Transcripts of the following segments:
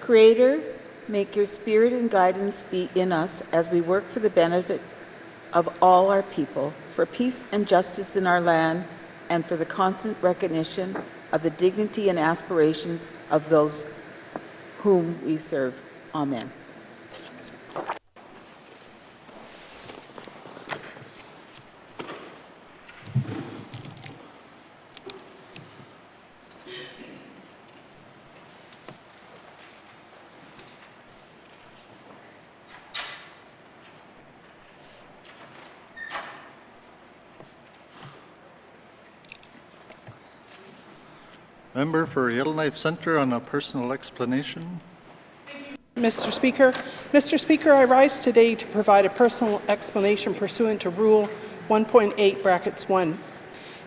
Creator, make your spirit and guidance be in us as we work for the benefit of all our people, for peace and justice in our land, and for the constant recognition of the dignity and aspirations of those whom we serve. Amen. Member for Yellowknife Centre on a personal explanation. Mr. Speaker, I rise today to provide a personal explanation pursuant to Rule 1.8 brackets 1.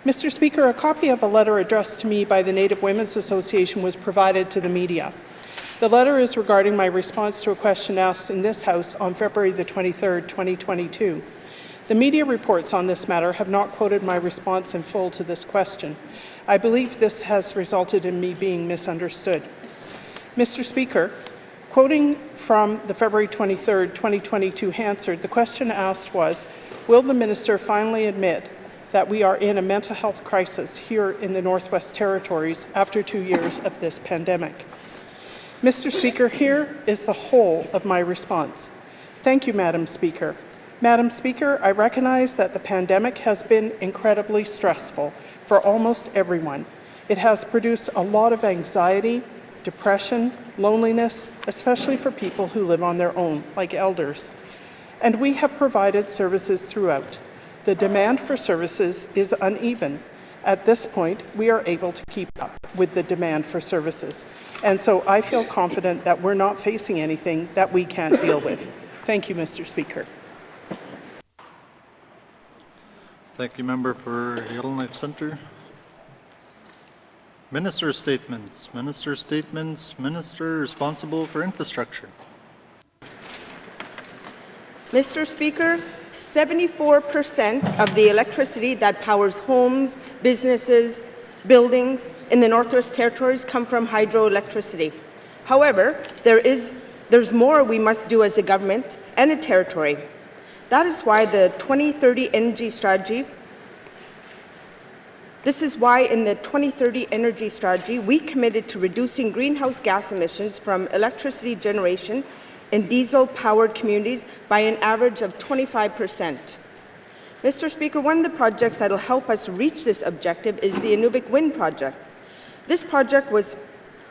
Mr. Speaker, a copy of a letter addressed to me by the Native Women's Association was provided to the media. The letter is regarding my response to a question asked in this House on February the 23rd, 2022. The media reports on this matter have not quoted my response in full to this question. I believe this has resulted in me being misunderstood. Mr. Speaker, quoting from the February 23rd, 2022 Hansard, the question asked was, will the minister finally admit that we are in a mental health crisis here in the Northwest Territories after 2 years of this pandemic? Mr. Speaker, here is the whole of my response. Thank you, Madam Speaker. Madam Speaker, I recognize that the pandemic has been incredibly stressful for almost everyone. It has produced a lot of anxiety, depression, loneliness, especially for people who live on their own, like elders. And we have provided services throughout. The demand for services is uneven. At this point, we are able to keep up with the demand for services. And so I feel confident that we're not facing anything that we can't deal with. Thank you, Mr. Speaker. Thank you, Member for Yellowknife Centre. Minister statements. Minister responsible for infrastructure. Mr. Speaker, 74% of the electricity that powers homes, businesses, buildings in the Northwest Territories come from hydroelectricity. However, there's more we must do as a government and a territory. That is why the 2030 energy strategy, in the 2030 energy strategy, we committed to reducing greenhouse gas emissions from electricity generation in diesel-powered communities by an average of 25%. Mr. Speaker, one of the projects that will help us reach this objective is the N.W.T wind project. This project was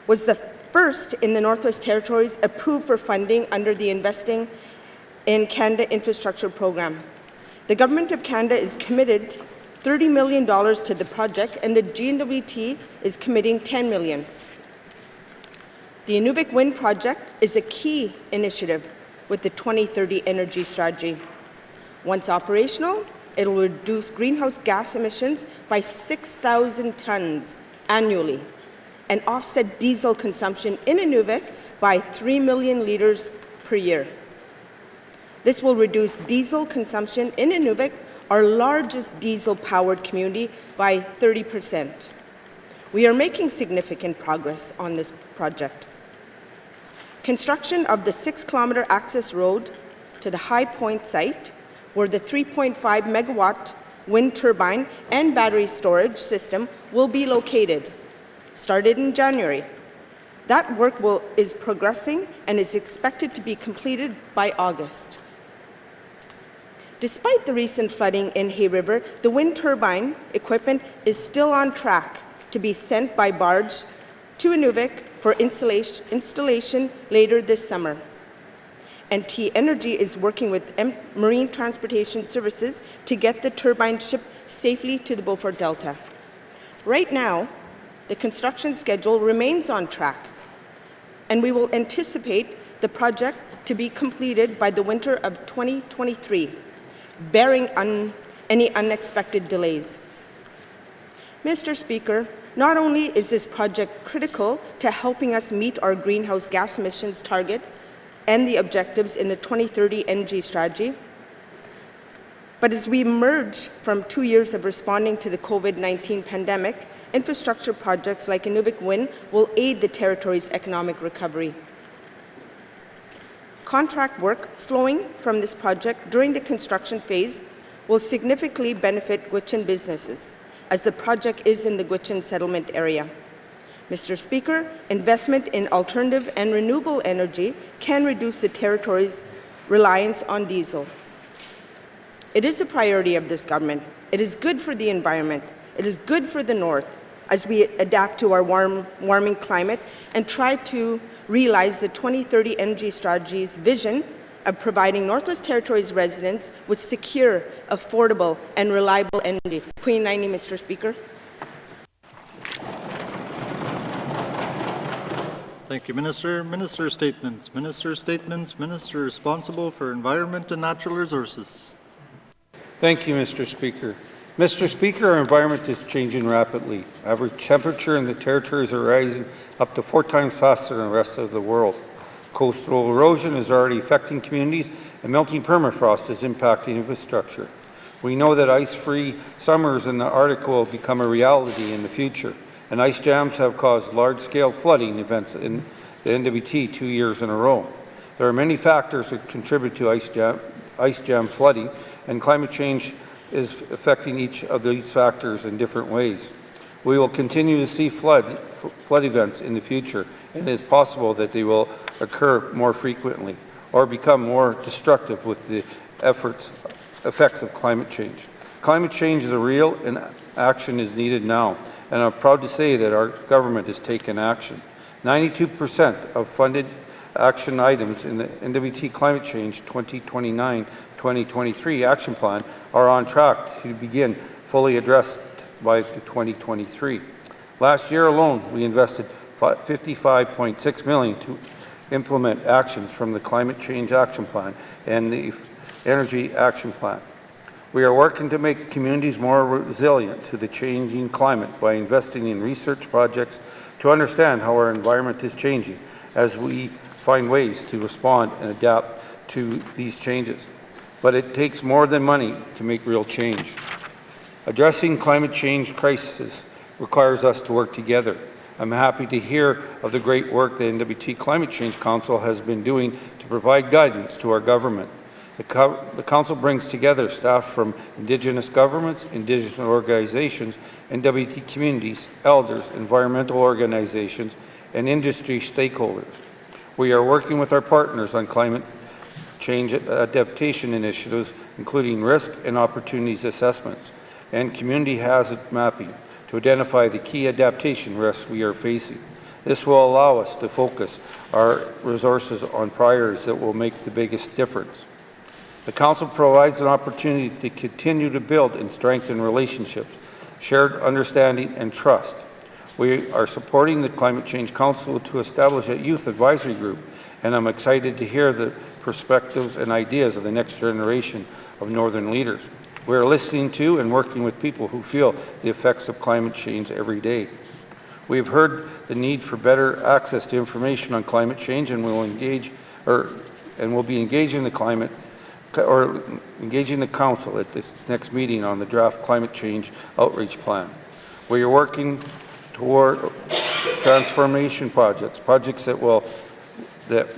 the first in the Northwest Territories approved for funding under the Investing in Canada Infrastructure Program. The Government of Canada is committed $30 million to the project, and the N.W.T is committing $10 million. The N.W.T wind project is a key initiative with the 2030 energy strategy. Once operational, it will reduce greenhouse gas emissions by 6,000 tons annually and offset diesel consumption in N.W.T by 3 million litres per year. This will reduce diesel consumption in N.W.T, our largest diesel-powered community, by 30%. We are making significant progress on this project. Construction of the 6-kilometre access road to the High Point site, where the 3.5 megawatt wind turbine and battery storage system will be located, started in January. That work is progressing and is expected to be completed by August. Despite the recent flooding in Hay River, the wind turbine equipment is still on track to be sent by barge to N.W.T for installation later this summer. N.T Energy is working with Marine Transportation Services to get the turbine shipped safely to the Beaufort Delta. Right now, the construction schedule remains on track, and we will anticipate the project to be completed by the winter of 2023, barring any unexpected delays. Mr. Speaker, not only is this project critical to helping us meet our greenhouse gas emissions target and the objectives in the 2030 energy strategy, but as we emerge from 2 years of responding to the COVID-19 pandemic, infrastructure projects like N.W.T wind will aid the territory's economic recovery. Contract work flowing from this project during the construction phase will significantly benefit Gwich'in businesses, as the project is in the Gwich'in settlement area. Mr. Speaker, investment in alternative and renewable energy can reduce the territory's reliance on diesel. It is a priority of this government. It is good for the environment. It is good for the North as we adapt to our warming climate and try to realize the 2030 Energy Strategy's vision of providing Northwest Territories residents with secure, affordable, and reliable energy. Queen 90, Mr. Speaker. Thank you, Minister. Minister statements. Minister statements. Minister responsible for Environment and Natural Resources. Thank you, Mr. Speaker. Mr. Speaker, our environment is changing rapidly. Average temperature in the territories are rising up to 4 times faster than the rest of the world. Coastal erosion is already affecting communities, and melting permafrost is impacting infrastructure. We know that ice-free summers in the Arctic will become a reality in the future, and ice jams have caused large-scale flooding events in the N.W.T 2 years in a row. There are many factors that contribute to ice jam flooding, and climate change is affecting each of these factors in different ways. We will continue to see flood events in the future, and it is possible that they will occur more frequently or become more destructive with the effects of climate change. Climate change is real and action is needed now, and I'm proud to say that our government has taken action. 92% of funded action items in the N.W.T Climate Change 2029-2023 Action Plan are on track to begin fully addressed by 2023. Last year alone, we invested $55.6 million to implement actions from the Climate Change Action Plan and the Energy Action Plan. We are working to make communities more resilient to the changing climate by investing in research projects to understand how our environment is changing as we find ways to respond and adapt to these changes. But it takes more than money to make real change. Addressing climate change crisis requires us to work together. I'm happy to hear of the great work the N.W.T Climate Change Council has been doing to provide guidance to our government. The Council brings together staff from Indigenous governments, Indigenous organizations, N.W.T communities, elders, environmental organizations, and industry stakeholders. We are working with our partners on climate change adaptation initiatives, including risk and opportunities assessments and community hazard mapping to identify the key adaptation risks we are facing. This will allow us to focus our resources on priorities that will make the biggest difference. The Council provides an opportunity to continue to build and strengthen relationships, shared understanding, and trust. We are supporting the Climate Change Council to establish a youth advisory group, and I'm excited to hear the perspectives and ideas of the next generation of Northern leaders. We are listening to and working with people who feel the effects of climate change every day. We have heard the need for better access to information on climate change, and will be engaging the Council at this next meeting on the draft climate change outreach plan. We are working toward transformation projects that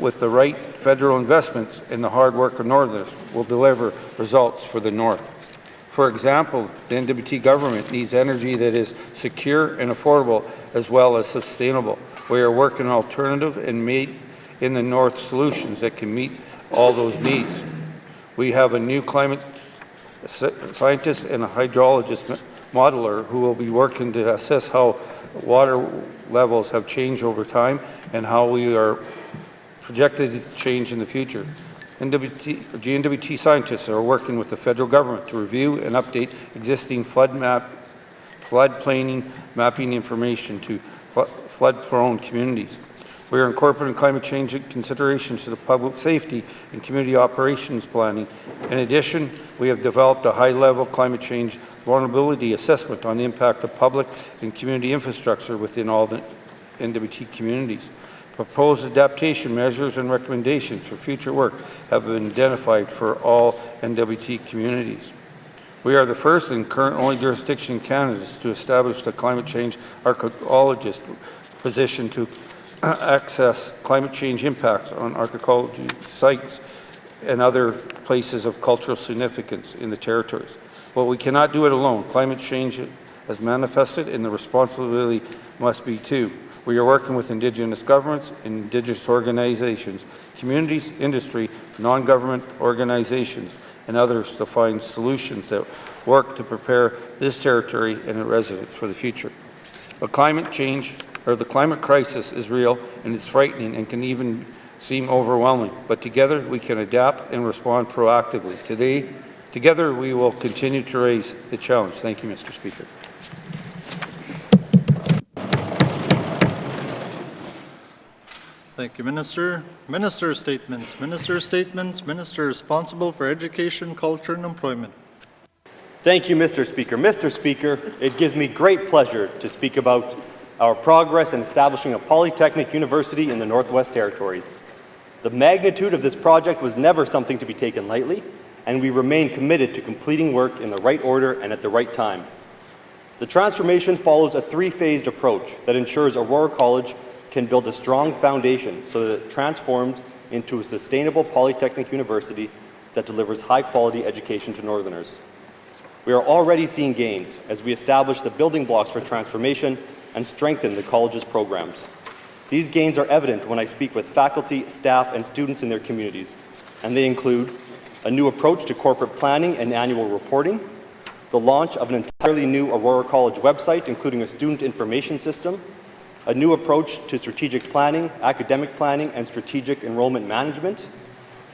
with the right federal investments and the hard work of Northerners will deliver results for the North. For example, the N.W.T government needs energy that is secure and affordable as well as sustainable. We are working on alternative and made in the North solutions that can meet all those needs. We have a new climate scientist and a hydrologist modeler who will be working to assess how water levels have changed over time and how we are projected to change in the future. N.W.T scientists are working with the federal government to review and update existing floodplain mapping information to flood-prone communities. We are incorporating climate change considerations to the public safety and community operations planning. In addition, we have developed a high-level climate change vulnerability assessment on the impact of public and community infrastructure within all the N.W.T communities. Proposed adaptation measures and recommendations for future work have been identified for all N.W.T communities. We are the first and current only jurisdiction in Canada to establish the climate change archaeologist position to access climate change impacts on archaeology sites and other places of cultural significance in the territories. But we cannot do it alone. Climate change has manifested, and the responsibility must be too. We are working with Indigenous governments, Indigenous organizations, communities, industry, non-government organizations, and others to find solutions that work to prepare this territory and its residents for the future. But climate change, or the climate crisis, is real, and it's frightening and can even seem overwhelming. But together we can adapt and respond proactively. Together we will continue to raise the challenge. Thank you, Mr. Speaker. Thank you, Minister. Minister statements. Minister statements. Minister responsible for education, culture, and employment. Thank you, Mr. Speaker. Mr. Speaker, it gives me great pleasure to speak about our progress in establishing a polytechnic university in the Northwest Territories. The magnitude of this project was never something to be taken lightly, and we remain committed to completing work in the right order and at the right time. The transformation follows a three-phased approach that ensures Aurora College can build a strong foundation so that it transforms into a sustainable polytechnic university that delivers high-quality education to Northerners. We are already seeing gains as we establish the building blocks for transformation and strengthen the college's programs. These gains are evident when I speak with faculty, staff, and students in their communities, and they include a new approach to corporate planning and annual reporting, the launch of an entirely new Aurora College website, including a student information system, a new approach to strategic planning, academic planning, and strategic enrollment management,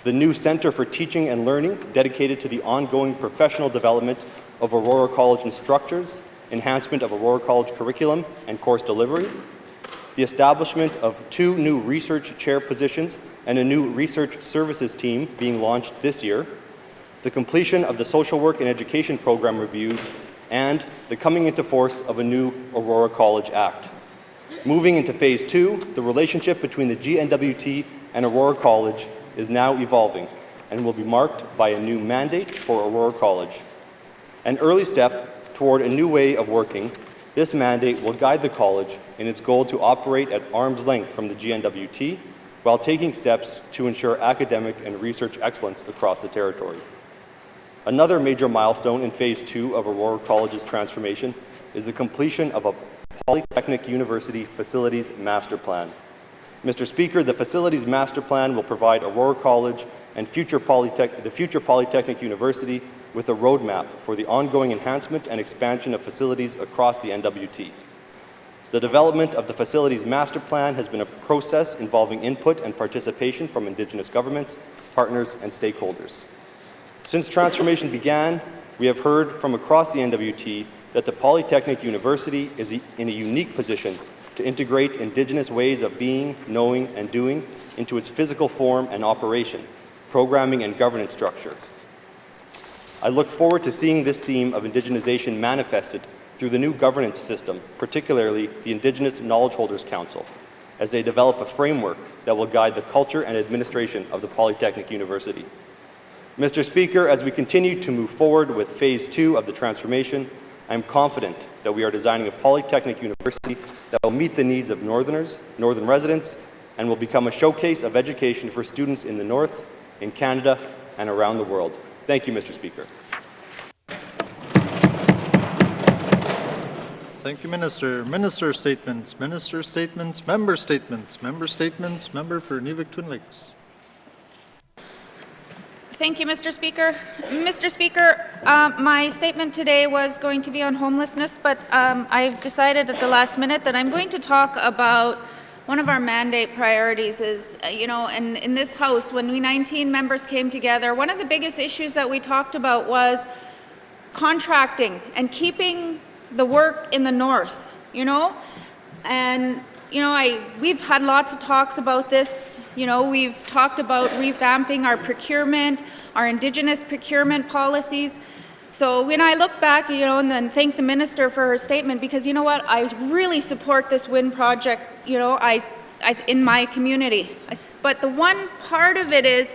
the new Center for Teaching and Learning dedicated to the ongoing professional development of Aurora College instructors, enhancement of Aurora College curriculum and course delivery, the establishment of 2 new research chair positions and a new research services team being launched this year, the completion of the social work and education program reviews, and the coming into force of a new Aurora College Act. Moving into Phase 2, the relationship between the N.W.T and Aurora College is now evolving and will be marked by a new mandate for Aurora College. An early step toward a new way of working, this mandate will guide the college in its goal to operate at arm's length from the N.W.T while taking steps to ensure academic and research excellence across the territory. Another major milestone in Phase 2 of Aurora College's transformation is the completion of a Polytechnic University Facilities Master Plan. Mr. Speaker, the Facilities Master Plan will provide Aurora College and the future Polytechnic University with a roadmap for the ongoing enhancement and expansion of facilities across the N.W.T. The development of the Facilities Master Plan has been a process involving input and participation from Indigenous governments, partners, and stakeholders. Since transformation began, we have heard from across the N.W.T that the Polytechnic University is in a unique position to integrate Indigenous ways of being, knowing, and doing into its physical form and operation, programming, and governance structure. I look forward to seeing this theme of Indigenization manifested through the new governance system, particularly the Indigenous Knowledge Holders Council, as they develop a framework that will guide the culture and administration of the Polytechnic University. Mr. Speaker, as we continue to move forward with Phase 2 of the transformation, I am confident that we are designing a polytechnic university that will meet the needs of Northerners, Northern residents, and will become a showcase of education for students in the North, in Canada, and around the world. Thank you, Mr. Speaker. Thank you, Minister. Minister statements. Minister statements. Member statements. Member statements. Member for Inuvik-Twin Lakes. Thank you, Mr. Speaker. Mr. Speaker, my statement today was going to be on homelessness, but I've decided at the last minute that I'm going to talk about one of our mandate priorities is, and in this House, when we 19 members came together, one of the biggest issues that we talked about was contracting and keeping the work in the North, And, we've had lots of talks about this. We've talked about revamping our procurement, our Indigenous procurement policies. So when I look back, and then thank the Minister for her statement, because you know what, I really support this wind project, in my community. But the one part of it is,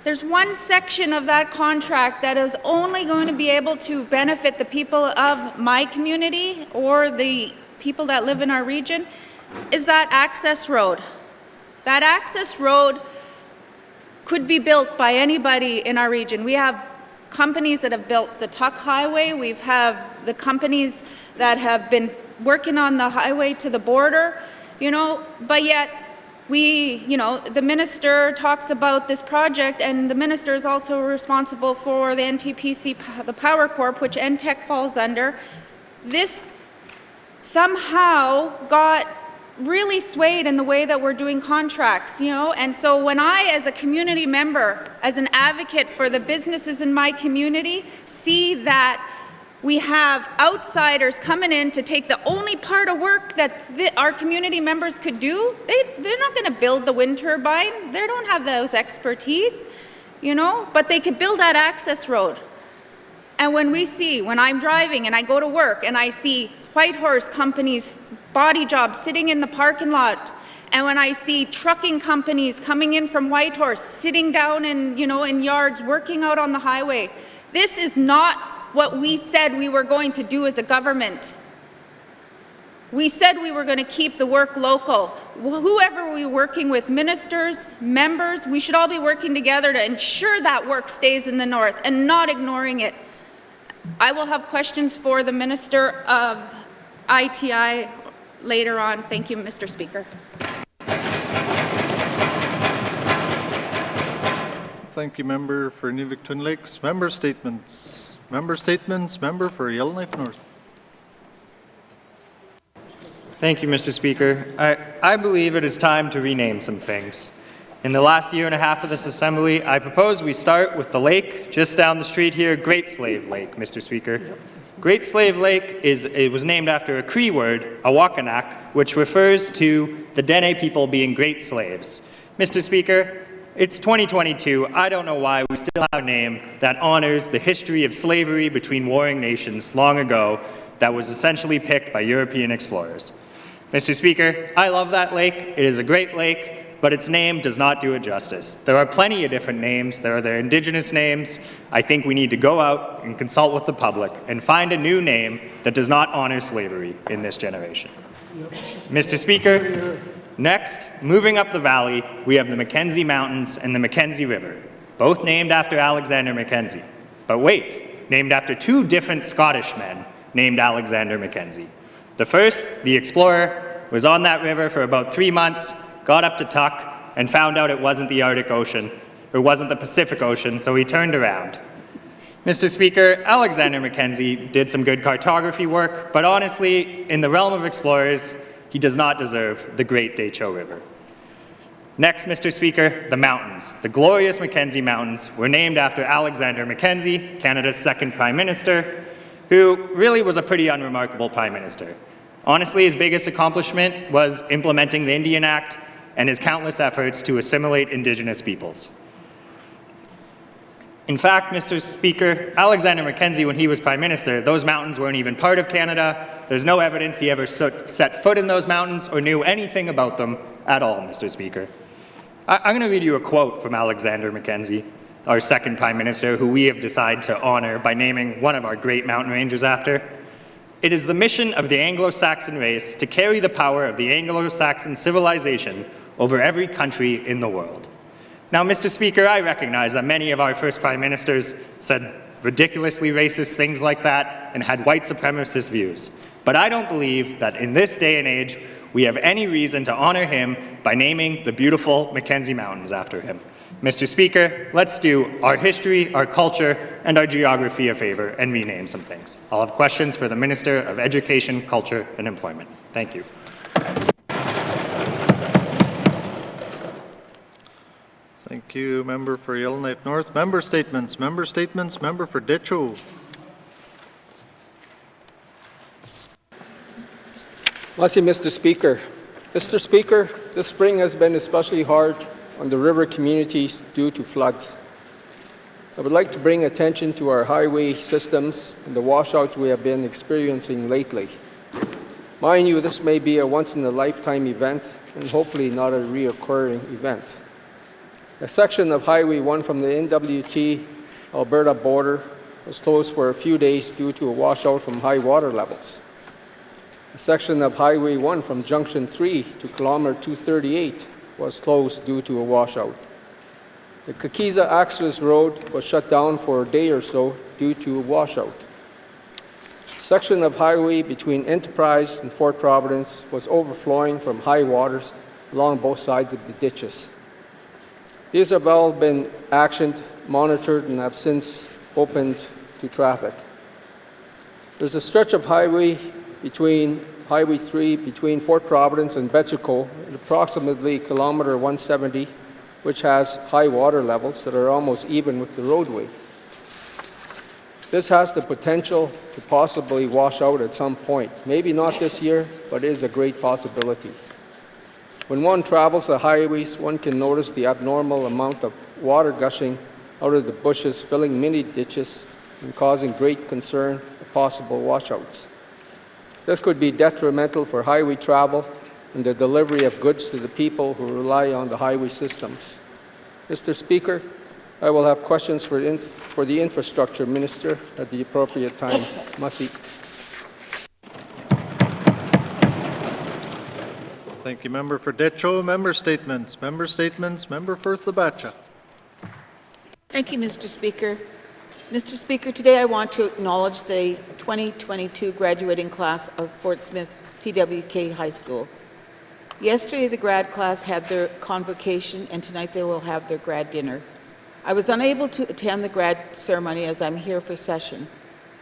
there's one section of that contract that is only going to be able to benefit the people of my community or the people that live in our region. is that access road. That access road could be built by anybody in our region. We have companies that have built the Tuck Highway. We have the companies that have been working on the highway to the border, but yet the minister talks about this project, and the minister is also responsible for the NTPC, the Power Corp, which NTEC falls under. This somehow got really swayed in the way that we're doing contracts, and so when I, as a community member, as an advocate for the businesses in my community, see that we have outsiders coming in to take the only part of work that our community members could do, they're not going to build the wind turbine. They don't have those expertise, but they could build that access road. And when I'm driving and I go to work and I see Whitehorse companies, body jobs sitting in the parking lot, and when I see trucking companies coming in from Whitehorse, sitting down in yards, working out on the highway, this is not what we said we were going to do as a government. We said we were going to keep the work local. Whoever we're working with, ministers, members, we should all be working together to ensure that work stays in the north and not ignoring it. I will have questions for the Minister of ITI later on. Thank you, Mr. Speaker. Thank you, member for Nuvik-Twin Lakes. Member statements. Member statements. Member for Yellowknife North. Thank you, Mr. Speaker. I believe it is time to rename some things. In the last year and a half of this Assembly, I propose we start with the lake just down the street here, Great Slave Lake, Mr. Speaker. Yep. Great Slave Lake was named after a Cree word, Awakanak, which refers to the Dene people being great slaves. Mr. Speaker, it's 2022. I don't know why we still have a name that honors the history of slavery between warring nations long ago that was essentially picked by European explorers. Mr. Speaker, I love that lake. It is a great lake, but its name does not do it justice. There are plenty of different names. There are the Indigenous names. I think we need to go out and consult with the public and find a new name that does not honor slavery in this generation. Yep. Mr. Speaker, next, moving up the valley, we have the Mackenzie Mountains and the Mackenzie River, both named after Alexander Mackenzie. But wait, named after two different Scottish men named Alexander Mackenzie. The first, the explorer, was on that river for about 3 months, got up to Tuck, and found out it wasn't the Arctic Ocean, or wasn't the Pacific Ocean, so he turned around. Mr. Speaker, Alexander Mackenzie did some good cartography work, but honestly, in the realm of explorers, he does not deserve the Great Deschaux River. Next, Mr. Speaker, the mountains. The glorious Mackenzie Mountains were named after Alexander Mackenzie, Canada's second Prime Minister, who really was a pretty unremarkable Prime Minister. Honestly, his biggest accomplishment was implementing the Indian Act and his countless efforts to assimilate Indigenous peoples. In fact, Mr. Speaker, Alexander Mackenzie, when he was Prime Minister, those mountains weren't even part of Canada. There's no evidence he ever set foot in those mountains or knew anything about them at all, Mr. Speaker. I'm going to read you a quote from Alexander Mackenzie, our second Prime Minister, who we have decided to honor by naming one of our great mountain ranges after. It is the mission of the Anglo-Saxon race to carry the power of the Anglo-Saxon civilization over every country in the world. Now, Mr. Speaker, I recognize that many of our first Prime Ministers said ridiculously racist things like that and had white supremacist views. But I don't believe that in this day and age, we have any reason to honor him by naming the beautiful Mackenzie Mountains after him. Mr. Speaker, let's do our history, our culture, and our geography a favor and rename some things. I'll have questions for the Minister of Education, Culture, and Employment. Thank you. Thank you, member for Yellowknife North. Member statements. Member statements. Member for Deschaux. Merci, Mr. Speaker. Mr. Speaker, this spring has been especially hard on the river communities due to floods. I would like to bring attention to our highway systems and the washouts we have been experiencing lately. Mind you, this may be a once-in-a-lifetime event and hopefully not a reoccurring event. A section of Highway 1 from the N.W.T. Alberta border was closed for a few days due to a washout from high water levels. A section of Highway 1 from Junction 3 to kilometer 238 was closed due to a washout. The Kakiza Access Road was shut down for a day or so due to a washout. A section of highway between Enterprise and Fort Providence was overflowing from high waters along both sides of the ditches. These have all been actioned, monitored, and have since opened to traffic. There's a stretch of highway between Highway 3 between Fort Providence and Betchico at approximately kilometer 170, which has high water levels that are almost even with the roadway. This has the potential to possibly wash out at some point. Maybe not this year, but it is a great possibility. When one travels the highways, one can notice the abnormal amount of water gushing out of the bushes, filling many ditches and causing great concern of possible washouts. This could be detrimental for highway travel and the delivery of goods to the people who rely on the highway systems. Mr. Speaker, I will have questions for the Infrastructure Minister at the appropriate time. Masi. Thank you, Member for Decho. Member statements. Member statements. Member for Thabacha. Thank you, Mr. Speaker. Mr. Speaker, today I want to acknowledge the 2022 graduating class of Fort Smith PWK High School. Yesterday, the grad class had their convocation, and tonight they will have their grad dinner. I was unable to attend the grad ceremony as I'm here for session.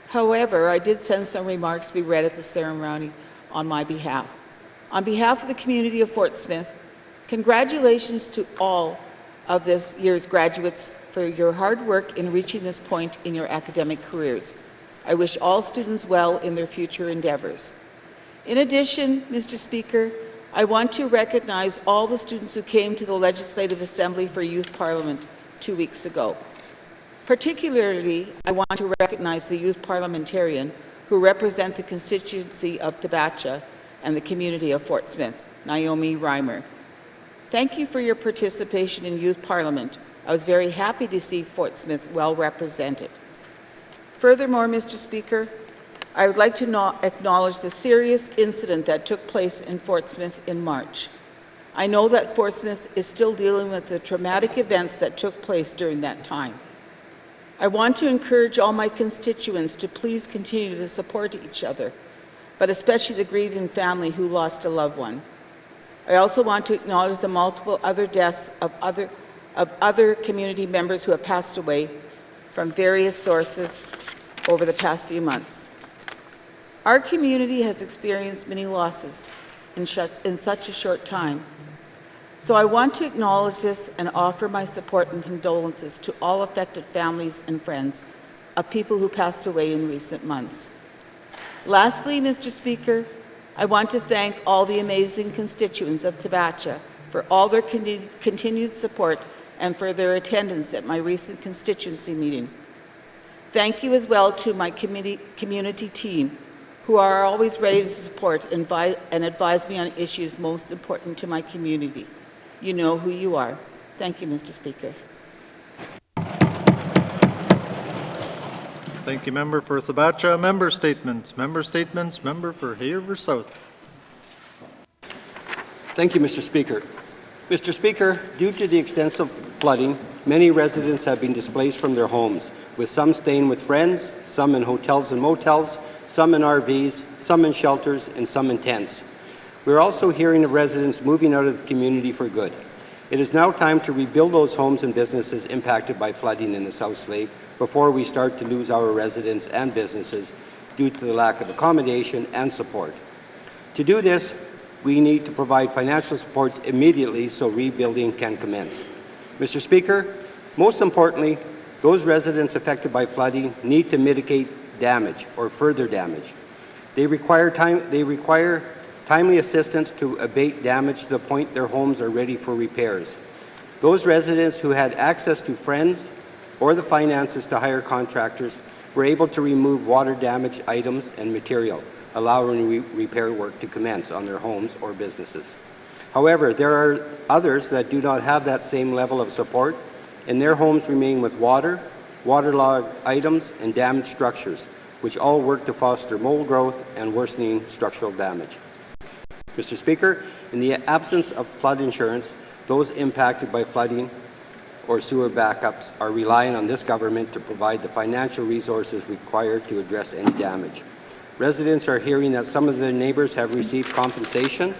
However, I did send some remarks to be read at the ceremony on my behalf. On behalf of the community of Fort Smith, congratulations to all of this year's graduates for your hard work in reaching this point in your academic careers. I wish all students well in their future endeavors. In addition, Mr. Speaker, I want to recognize all the students who came to the Legislative Assembly for Youth Parliament 2 weeks ago. Particularly, I want to recognize the youth parliamentarian who represent the constituency of Thabacha and the community of Fort Smith, Naomi Reimer. Thank you for your participation in Youth Parliament. I was very happy to see Fort Smith well represented. Furthermore, Mr. Speaker, I would like to acknowledge the serious incident that took place in Fort Smith in March. I know that Fort Smith is still dealing with the traumatic events that took place during that time. I want to encourage all my constituents to please continue to support each other, but especially the grieving family who lost a loved one. I also want to acknowledge the multiple other deaths of other community members who have passed away from various sources over the past few months. Our community has experienced many losses in such a short time. So I want to acknowledge this and offer my support and condolences to all affected families and friends of people who passed away in recent months. Lastly, Mr. Speaker, I want to thank all the amazing constituents of Thabacha for all their continued support and for their attendance at my recent constituency meeting. Thank you as well to my community team, who are always ready to support and advise me on issues most important to my community. You know who you are. Thank you, Mr. Speaker. Thank you, Member for Thabacha. Member statements. Member statements. Member for Haver South. Thank you, Mr. Speaker. Mr. Speaker, due to the extensive flooding, many residents have been displaced from their homes, with some staying with friends, some in hotels and motels, some in RVs, some in shelters, and some in tents. We're also hearing of residents moving out of the community for good. It is now time to rebuild those homes and businesses impacted by flooding in the South Slave before we start to lose our residents and businesses due to the lack of accommodation and support. To do this, we need to provide financial supports immediately so rebuilding can commence. Mr. Speaker, most importantly, those residents affected by flooding need to mitigate damage or further damage. They require timely assistance to abate damage to the point their homes are ready for repairs. Those residents who had access to friends or the finances to hire contractors were able to remove water damage items and material, allowing repair work to commence on their homes or businesses. However, there are others that do not have that same level of support, and their homes remain with waterlogged items and damaged structures, which all work to foster mold growth and worsening structural damage. Mr. Speaker, in the absence of flood insurance, those impacted by flooding or sewer backups are relying on this government to provide the financial resources required to address any damage. Residents are hearing that some of their neighbors have received compensation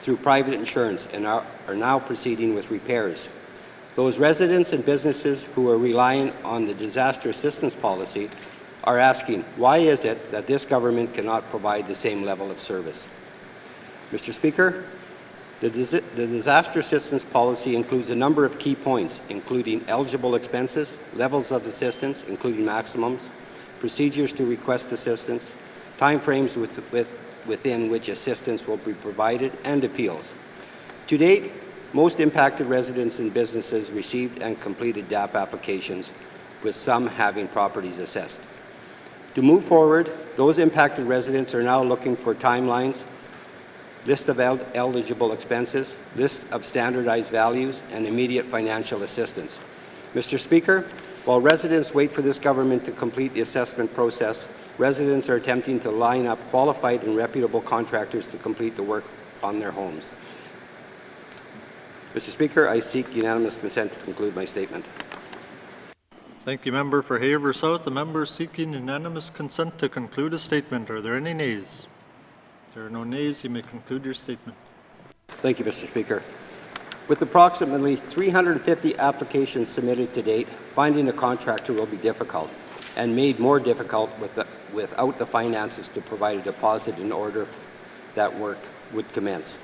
through private insurance and are now proceeding with repairs. Those residents and businesses who are relying on the disaster assistance policy are asking, why is it that this government cannot provide the same level of service? Mr. Speaker, the disaster assistance policy includes a number of key points, including eligible expenses, levels of assistance, including maximums, procedures to request assistance, timeframes within which assistance will be provided, and appeals. To date, most impacted residents and businesses received and completed DAP applications, with some having properties assessed. To move forward, those impacted residents are now looking for timelines, list of eligible expenses, list of standardized values, and immediate financial assistance. Mr. Speaker, while residents wait for this government to complete the assessment process, residents are attempting to line up qualified and reputable contractors to complete the work on their homes. Mr. Speaker, I seek unanimous consent to conclude my statement. Thank you, Member for Haver South. The member seeking unanimous consent to conclude a statement. Are there any nays? If there are no nays, you may conclude your statement. Thank you, Mr. Speaker. With approximately 350 applications submitted to date, finding a contractor will be difficult and made more difficult without the finances to provide a deposit in order that work would commence.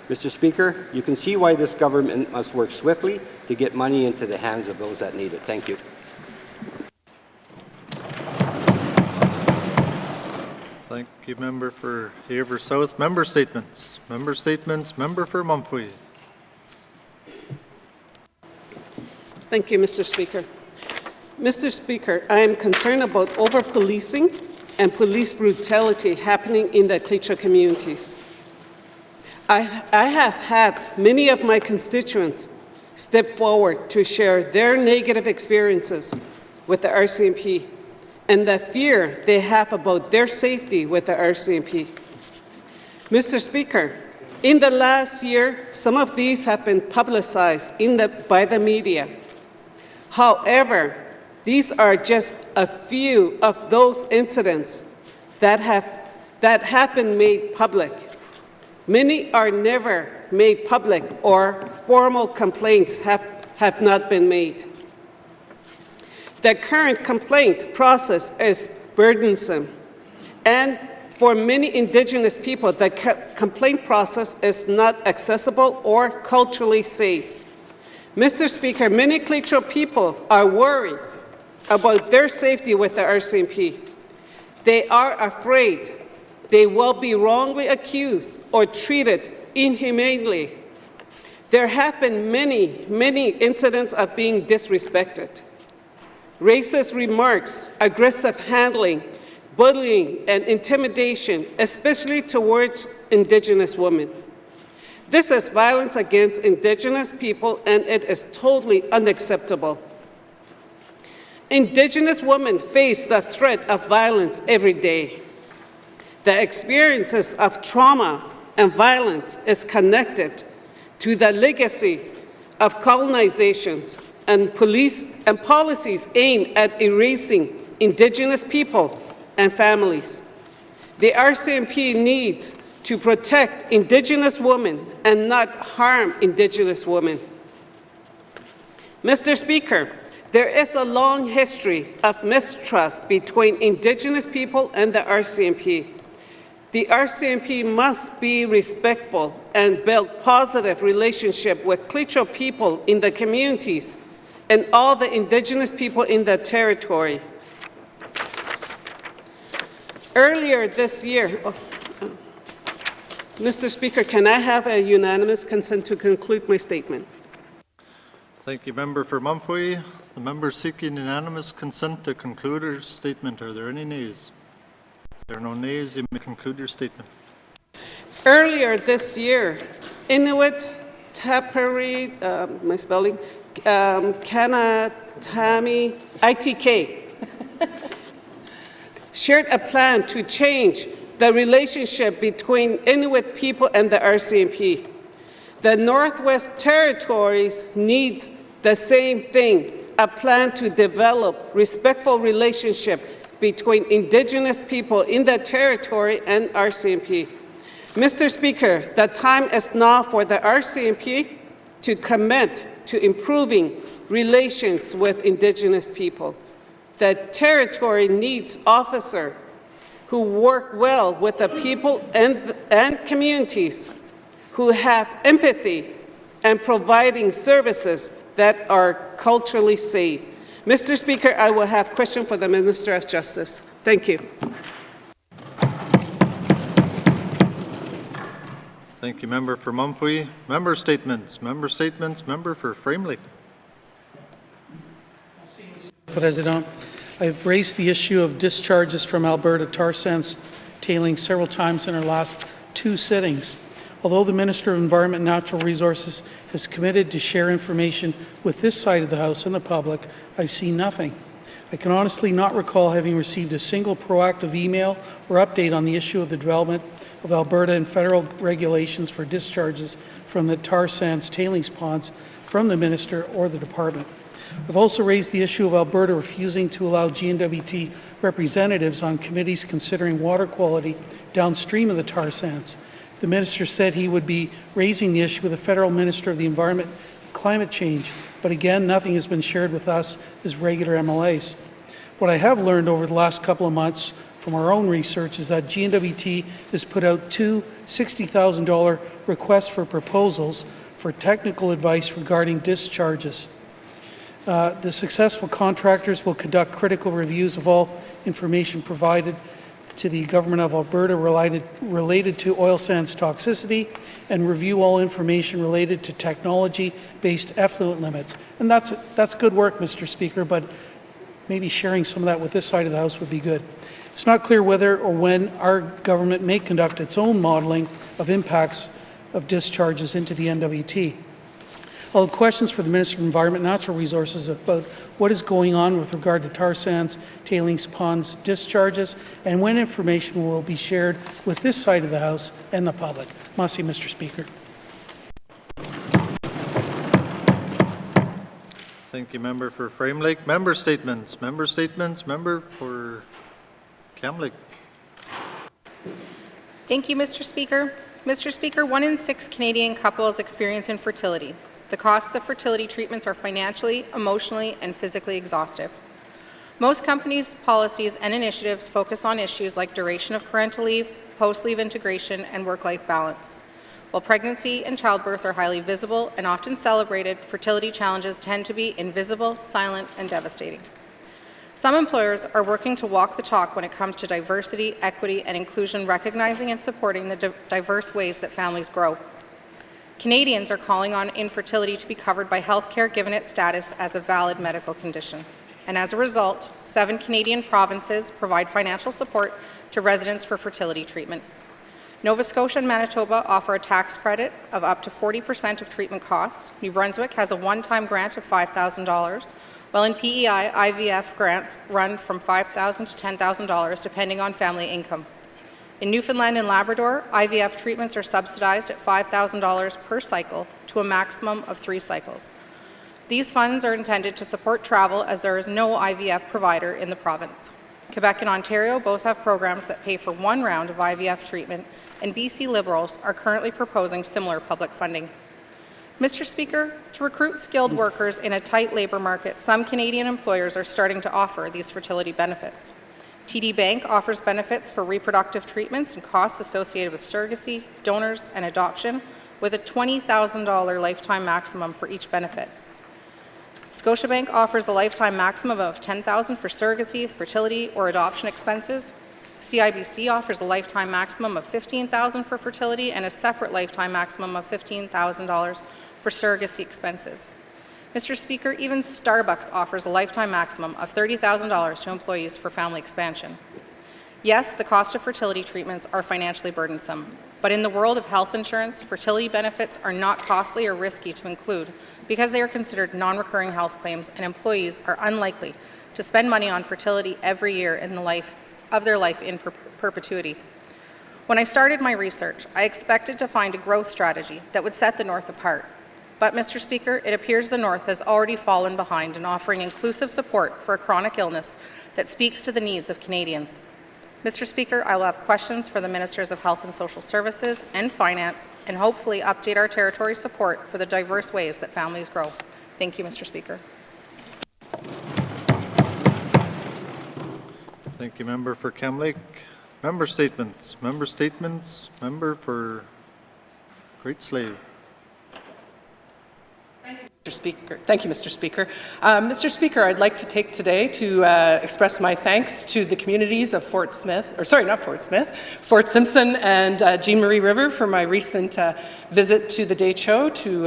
Mr. Speaker, you can see why this government must work swiftly to get money into the hands of those that need it. Thank you. Thank you, Member for Haver South. Member statements. Member statements. Member for Mumfree. Thank you, Mr. Speaker. Mr. Speaker, I am concerned about over-policing and police brutality happening in the Klitschko communities. I have had many of my constituents step forward to share their negative experiences with the RCMP and the fear they have about their safety with the RCMP. Mr. Speaker, in the last year, some of these have been publicized by the media. However, these are just a few of those incidents that have been made public. Many are never made public or formal complaints have not been made. The current complaint process is burdensome, and for many Indigenous people, the complaint process is not accessible or culturally safe. Mr. Speaker, many Klitschko people are worried about their safety with the RCMP. They are afraid they will be wrongly accused or treated inhumanely. There have been many incidents of being disrespected. Racist remarks, aggressive handling, bullying, and intimidation, especially towards Indigenous women. This is violence against Indigenous people, and it is totally unacceptable. Indigenous women face the threat of violence every day. The experiences of trauma and violence is connected to the legacy of colonizations and policies aimed at erasing Indigenous people and families. The RCMP needs to protect Indigenous women and not harm Indigenous women. Mr. Speaker, there is a long history of mistrust between Indigenous people and the RCMP. The RCMP must be respectful and build positive relationship with Klitschko people in the communities and all the Indigenous people in the territory. Earlier this year, Mr. Speaker, can I have a unanimous consent to conclude my statement? Thank you, Member for Mumfree. The member seeking unanimous consent to conclude her statement. Are there any nays? If there are no nays, you may conclude your statement. Earlier this year, N.W.T, my spelling, Kanatami, ITK, shared a plan to change the relationship between Inuit people and the RCMP. The Northwest Territories needs the same thing, a plan to develop respectful relationship between Indigenous people in the territory and RCMP. Mr. Speaker, the time is now for the RCMP to commit to improving relations with Indigenous people. The territory needs officers who work well with the people and communities, who have empathy and providing services that are culturally safe. Mr. Speaker, I will have a question for the Minister of Justice. Thank you. Thank you, Member for Mumfwee. Member statements. Member statements. Member for Framley. President, I've raised the issue of discharges from Alberta tar sands tailings several times in our last 2 sittings. Although the Minister of Environment and Natural Resources has committed to share information with this side of the House and the public, I've seen nothing. I can honestly not recall having received a single proactive email or update on the issue of the development of Alberta and federal regulations for discharges from the tar sands tailings ponds from the Minister or the Department. I've also raised the issue of Alberta refusing to allow N.W.T representatives on committees considering water quality downstream of the tar sands. The Minister said he would be raising the issue with the Federal Minister of the Environment and Climate Change, but again, nothing has been shared with us as regular MLAs. What I have learned over the last couple of months from our own research is that N.W.T has put out 2 $60,000 requests for proposals for technical advice regarding discharges. The successful contractors will conduct critical reviews of all information provided to the Government of Alberta related to oil sands toxicity and review all information related to technology-based effluent limits. And that's good work, Mr. Speaker, but maybe sharing some of that with this side of the House would be good. It's not clear whether or when our government may conduct its own modeling of impacts of discharges into the N.W.T. I'll have questions for the Minister of Environment and Natural Resources about what is going on with regard to tar sands, tailings ponds discharges, and when information will be shared with this side of the House and the public. Merci, Mr. Speaker. Thank you, Member for Frame Lake. Member statements. Member statements. Member for Cam Lake. Thank you, Mr. Speaker. Mr. Speaker, 1 in 6 Canadian couples experience infertility. The costs of fertility treatments are financially, emotionally, and physically exhaustive. Most companies' policies and initiatives focus on issues like duration of parental leave, post-leave integration, and work-life balance. While pregnancy and childbirth are highly visible and often celebrated, fertility challenges tend to be invisible, silent, and devastating. Some employers are working to walk the talk when it comes to diversity, equity, and inclusion, recognizing and supporting the diverse ways that families grow. Canadians are calling on infertility to be covered by health care given its status as a valid medical condition. And as a result, 7 Canadian provinces provide financial support to residents for fertility treatment. Nova Scotia and Manitoba offer a tax credit of up to 40% of treatment costs. New Brunswick has a one-time grant of $5,000, while in PEI, IVF grants run from $5,000 to $10,000 depending on family income. In Newfoundland and Labrador, IVF treatments are subsidized at $5,000 per cycle to a maximum of 3 cycles. These funds are intended to support travel as there is no IVF provider in the province. Quebec and Ontario both have programs that pay for 1 round of IVF treatment, and BC Liberals are currently proposing similar public funding. Mr. Speaker, to recruit skilled workers in a tight labour market, some Canadian employers are starting to offer these fertility benefits. TD Bank offers benefits for reproductive treatments and costs associated with surrogacy, donors, and adoption, with a $20,000 lifetime maximum for each benefit. Scotiabank offers a lifetime maximum of $10,000 for surrogacy, fertility, or adoption expenses. CIBC offers a lifetime maximum of $15,000 for fertility and a separate lifetime maximum of $15,000 for surrogacy expenses. Mr. Speaker, even Starbucks offers a lifetime maximum of $30,000 to employees for family expansion. Yes, the cost of fertility treatments are financially burdensome, but in the world of health insurance, fertility benefits are not costly or risky to include because they are considered non-recurring health claims and employees are unlikely to spend money on fertility every year in the life of their life in perpetuity. When I started my research, I expected to find a growth strategy that would set the North apart. But, Mr. Speaker, it appears the North has already fallen behind in offering inclusive support for a chronic illness that speaks to the needs of Canadians. Mr. Speaker, I will have questions for the Ministers of Health and Social Services and Finance, and hopefully update our territory support for the diverse ways that families grow. Thank you, Mr. Speaker. Thank you, Member for Cam Lake. Member statements. Member statements. Member for Great Slave. Mr. Speaker. Thank you, Mr. Speaker. Mr. Speaker, I'd like to take today to express my thanks to the communities of Fort Simpson and Jean Marie River for my recent visit to the Decho to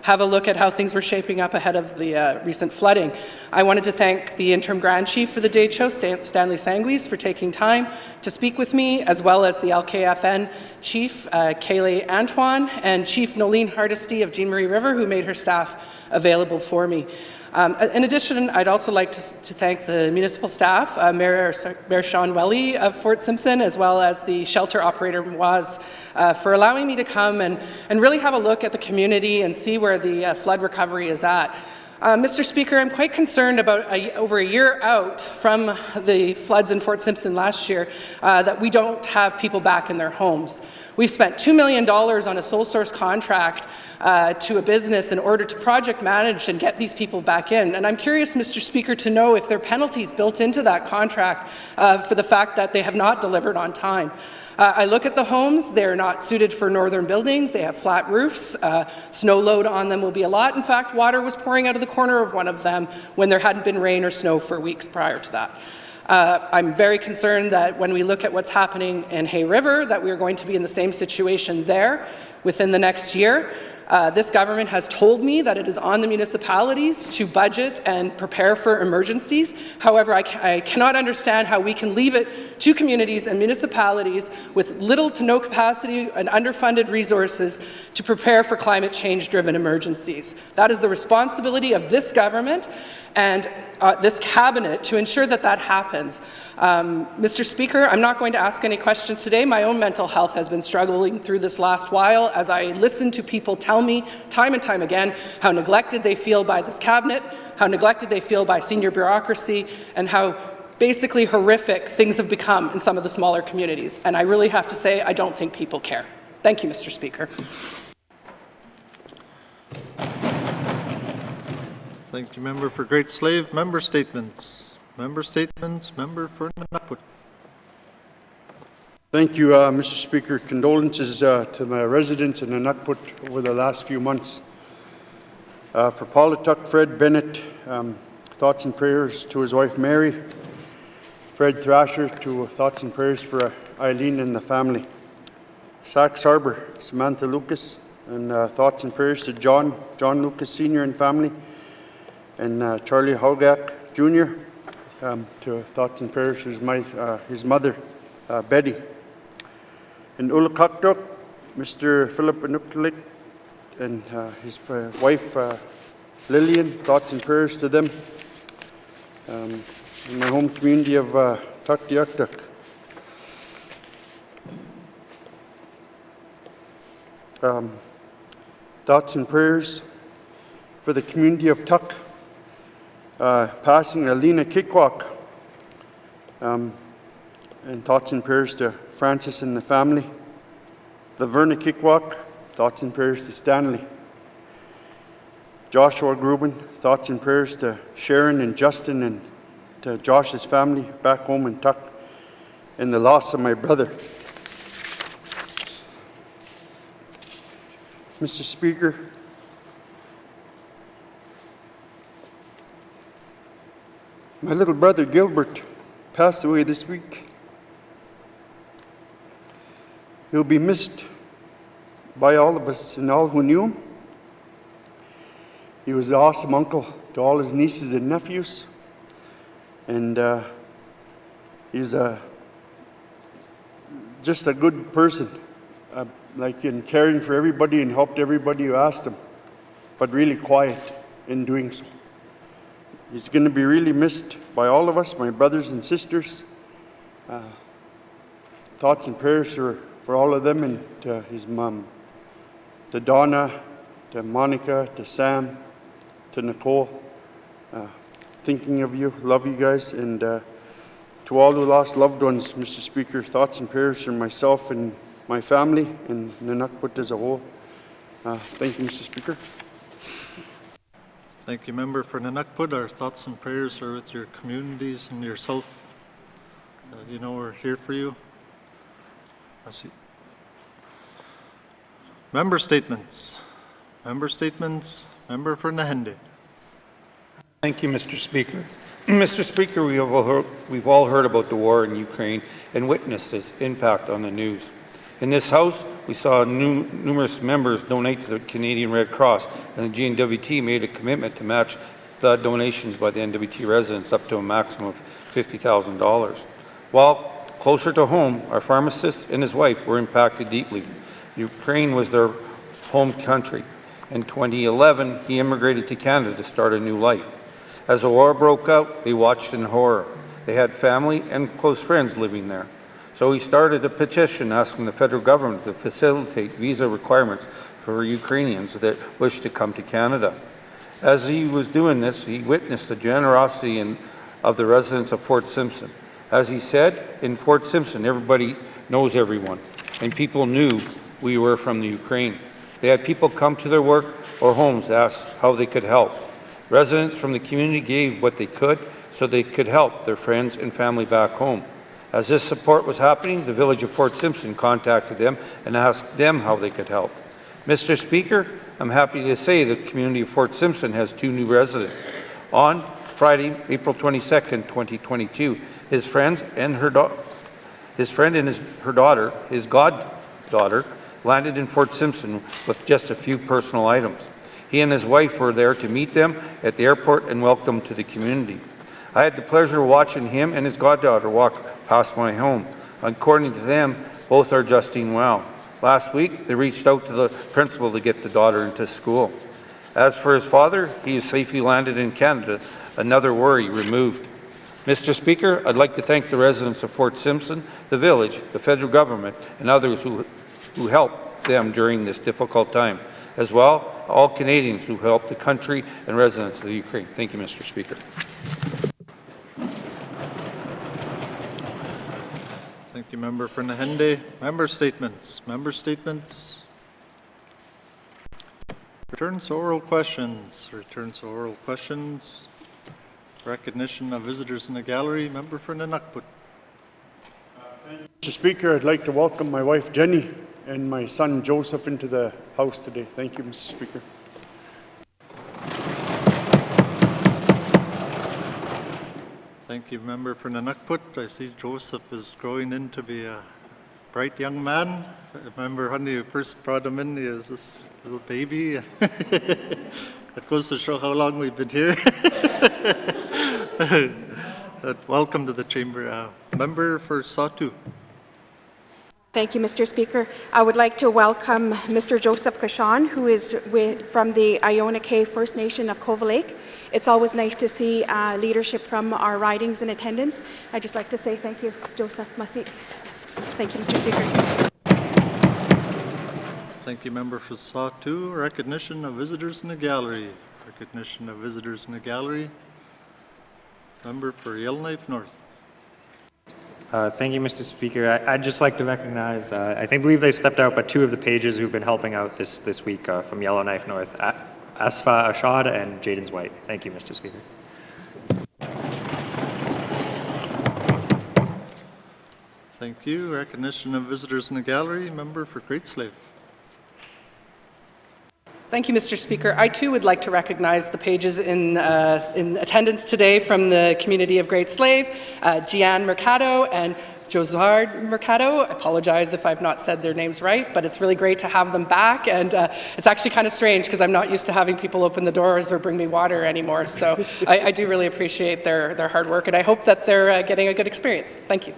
have a look at how things were shaping up ahead of the recent flooding. I wanted to thank the interim Grand Chief for the Decho, Stanley Sanguis, for taking time to speak with me, as well as the LKFN Chief, Kayleigh Antoine, and Chief Nolene Hardesty of Jean Marie River, who made her staff available for me. In addition, I'd also like to thank the municipal staff, Mayor Sean Welly of Fort Simpson, as well as the shelter operator Moaz, for allowing me to come and really have a look at the community and see where the flood recovery is at. Mr. Speaker, I'm quite concerned about over a year out from the floods in Fort Simpson last year that we don't have people back in their homes. We've spent $2 million on a sole source contract to a business in order to project manage and get these people back in. And I'm curious, Mr. Speaker, to know if there are penalties built into that contract for the fact that they have not delivered on time. I look at the homes, they're not suited for northern buildings, they have flat roofs, snow load on them will be a lot. In fact, water was pouring out of the corner of one of them when there hadn't been rain or snow for weeks prior to that. I'm very concerned that when we look at what's happening in Hay River, that we are going to be in the same situation there within the next year. This government has told me that it is on the municipalities to budget and prepare for emergencies. However, I cannot understand how we can leave it to communities and municipalities with little to no capacity and underfunded resources to prepare for climate change-driven emergencies. That is the responsibility of this government and this cabinet to ensure that that happens. Mr. Speaker, I'm not going to ask any questions today. My own mental health has been struggling through this last while as I listen to people tell me time and time again how neglected they feel by this cabinet, how neglected they feel by senior bureaucracy, and how basically horrific things have become in some of the smaller communities. And I really have to say, I don't think people care. Thank you, Mr. Speaker. Thank you, Member for Great Slave. Member statements. Member statements. Member for N.W.T. Thank you, Mr. Speaker. Condolences to my residents in N.W.T over the last few months. For Paula Tuck, Fred Bennett, thoughts and prayers to his wife Mary. Fred Thrasher, thoughts and prayers for Eileen and the family. Sax Harbour, Samantha Lucas, and thoughts and prayers to John Lucas Sr. and family. And Charlie Hogak Jr., to thoughts and prayers to his mother, Betty. In Ulukaktok, Mr. Philip Anuklik and his wife, Lillian, thoughts and prayers to them. In my home community of Tuktiaktuk. Thoughts and prayers for the community of Tuk. Passing Alina Kikwak, and thoughts and prayers to Francis and the family. Laverna Kikwak, thoughts and prayers to Stanley. Joshua Gruben, thoughts and prayers to Sharon and Justin and to Josh's family back home in Tuk, and the loss of my brother. Mr. Speaker, my little brother Gilbert passed away this week. He'll be missed by all of us and all who knew him. He was an awesome uncle to all his nieces and nephews. And he's just a good person, like in caring for everybody and helped everybody who asked him, but really quiet in doing so. He's going to be really missed by all of us, my brothers and sisters, Thoughts and prayers for all of them and to his mom, to Donna, to Monica, to Sam, to Nicole. Thinking of you, love you guys, and to all who lost loved ones, Mr. Speaker, thoughts and prayers for myself and my family and N.W.T as a whole. Thank you, Mr. Speaker. Thank you, Member for N.W.T. Our thoughts and prayers are with your communities and yourself. You know we're here for you. I see. Member statements. Member statements. Member for Nahende. Thank you, Mr. Speaker. Mr. Speaker, we've all heard about the war in Ukraine and witnessed its impact on the news. In this House, we saw numerous members donate to the Canadian Red Cross, and the N.W.T made a commitment to match the donations by the N.W.T residents up to a maximum of $50,000. While closer to home, our pharmacist and his wife were impacted deeply. Ukraine was their home country. In 2011, he immigrated to Canada to start a new life. As the war broke out, they watched in horror. They had family and close friends living there. So he started a petition asking the federal government to facilitate visa requirements for Ukrainians that wish to come to Canada. As he was doing this, he witnessed the generosity of the residents of Fort Simpson. As he said, in Fort Simpson, everybody knows everyone, and people knew we were from the Ukraine. They had people come to their work or homes to ask how they could help. Residents from the community gave what they could so they could help their friends and family back home. As this support was happening, the village of Fort Simpson contacted them and asked them how they could help. Mr. Speaker, I'm happy to say the community of Fort Simpson has 2 new residents. On Friday, April 22nd, 2022, his friend and her daughter, his goddaughter, landed in Fort Simpson with just a few personal items. He and his wife were there to meet them at the airport and welcome them to the community. I had the pleasure of watching him and his goddaughter walk past my home. According to them, both are adjusting well. Last week, they reached out to the principal to get the daughter into school. As for his father, he is safely landed in Canada, another worry removed. Mr. Speaker, I'd like to thank the residents of Fort Simpson, the village, the federal government, and others who helped them during this difficult time. As well, all Canadians who helped the country and residents of the Ukraine. Thank you, Mr. Speaker. Thank you, Member for Nahende. Member statements. Member statements. Returns to oral questions. Returns to oral questions. Recognition of visitors in the gallery. Member for N.W.T. Mr. Speaker, I'd like to welcome my wife Jenny and my son Joseph into the House today. Thank you, Mr. Speaker. Thank you, Member for N.W.T. I see Joseph is growing in to be a bright young man. I remember when you first brought him in, he was this little baby. It goes to show how long we've been here. But welcome to the chamber. Member for Satu. Thank you, Mr. Speaker. I would like to welcome Mr. Joseph Kashan, who is from the Iona Kay First Nation of Cove Lake. It's always nice to see leadership from our ridings in attendance. I'd just like to say thank you, Joseph Masi. Thank you, Mr. Speaker. Thank you, Member for Satu. Recognition of visitors in the gallery. Recognition of visitors in the gallery. Member for Yellowknife North. Thank you, Mr. Speaker. I'd just like to recognize, I believe they stepped out, but 2 of the pages who've been helping out this week from Yellowknife North, Asfa Ashad and Jaden's White. Thank you, Mr. Speaker. Thank you. Recognition of visitors in the gallery. Member for Great Slave. Thank you, Mr. Speaker. I too would like to recognize the pages in attendance today from the community of Great Slave, Gian Mercado and Josard Mercado. I apologize if I've not said their names right, but it's really great to have them back. And it's actually kind of strange because I'm not used to having people open the doors or bring me water anymore. So I do really appreciate their hard work, and I hope that they're getting a good experience. Thank you.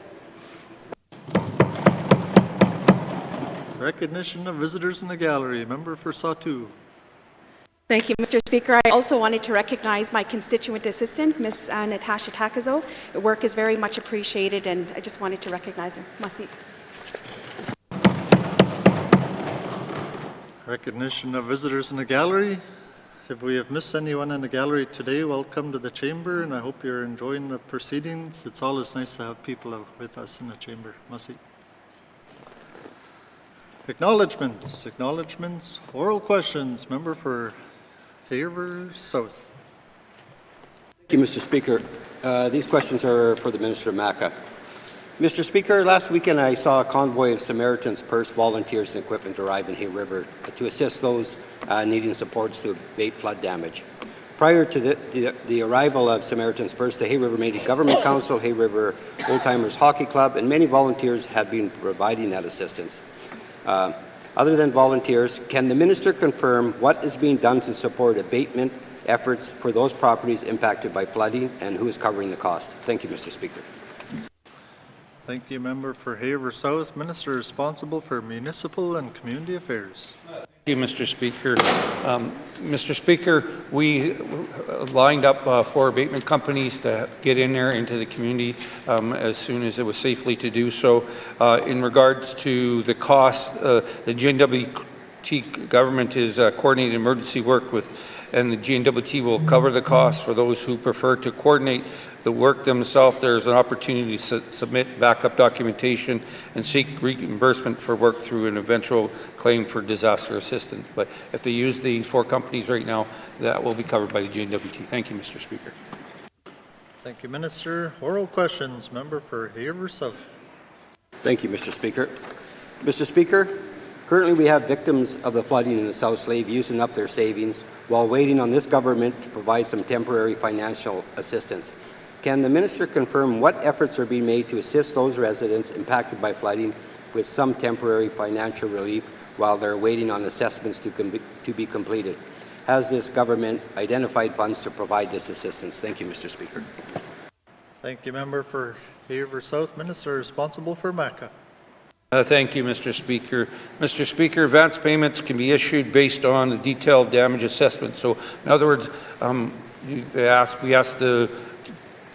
Recognition of visitors in the gallery. Member for Satu. Thank you, Mr. Speaker. I also wanted to recognize my constituent assistant, Ms. Natasha Takazo. Her work is very much appreciated, and I just wanted to recognize her. Merci. Recognition of visitors in the gallery. If we have missed anyone in the gallery today, welcome to the chamber, and I hope you're enjoying the proceedings. It's always nice to have people out with us in the chamber. Merci. Acknowledgements. Acknowledgements. Oral questions. Member for Haver South. Thank you, Mr. Speaker. These questions are for the Minister of MACA. Mr. Speaker, last weekend I saw a convoy of Samaritan's Purse volunteers and equipment arrive in Hay River to assist those needing supports to abate flood damage. Prior to the arrival of Samaritan's Purse, the Hay River Métis Government Council, Hay River Old Timers Hockey Club, and many volunteers have been providing that assistance. Other than volunteers, can the Minister confirm what is being done to support abatement efforts for those properties impacted by flooding, and who is covering the cost? Thank you, Mr. Speaker. Thank you, Member for Haver South. Minister responsible for Municipal and Community Affairs. Thank you, Mr. Speaker. Mr. Speaker, we lined up 4 abatement companies to get in there into the community as soon as it was safely to do so. In regards to the cost, the N.W.T government is coordinating emergency work with, and the N.W.T will cover the cost for those who prefer to coordinate the work themselves. There's an opportunity to submit backup documentation and seek reimbursement for work through an eventual claim for disaster assistance. But if they use the 4 companies right now, that will be covered by the N.W.T. Thank you, Mr. Speaker. Thank you, Minister. Oral questions. Member for Haver South. Thank you, Mr. Speaker. Mr. Speaker, currently we have victims of the flooding in the South Slave using up their savings while waiting on this government to provide some temporary financial assistance. Can the Minister confirm what efforts are being made to assist those residents impacted by flooding with some temporary financial relief while they're waiting on assessments to be completed? Has this government identified funds to provide this assistance? Thank you, Mr. Speaker. Thank you, Member for Haver South. Minister responsible for MACA. Thank you, Mr. Speaker. Mr. Speaker, advance payments can be issued based on the detailed damage assessment. So, in other words, we ask the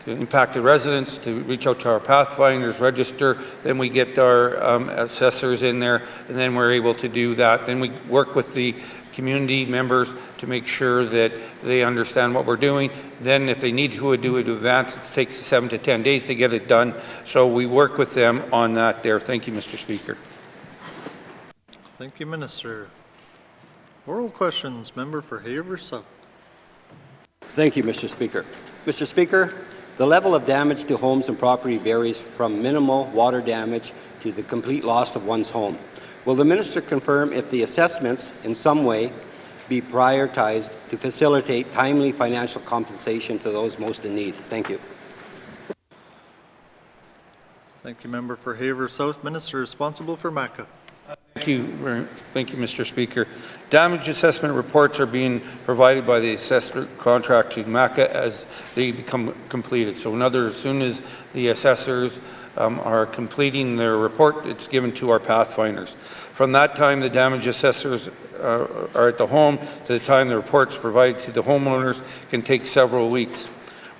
impacted residents to reach out to our pathfinders, register, then we get our assessors in there, and then we're able to do that. Then we work with the community members to make sure that they understand what we're doing. Then if they need to do it in advance, it takes 7 to 10 days to get it done. So we work with them on that there. Thank you, Mr. Speaker. Thank you, Minister. Oral questions. Member for Haver South. Thank you, Mr. Speaker. Mr. Speaker, the level of damage to homes and property varies from minimal water damage to the complete loss of one's home. Will the Minister confirm if the assessments in some way be prioritized to facilitate timely financial compensation to those most in need? Thank you. Thank you, Member for Haver South. Minister responsible for MACA. Thank you, Mr. Speaker. Damage assessment reports are being provided by the assessor contract to MACA as they become completed. So as soon as the assessors are completing their report, it's given to our pathfinders. From that time, the damage assessors are at the home to the time the report's provided to the homeowners can take several weeks.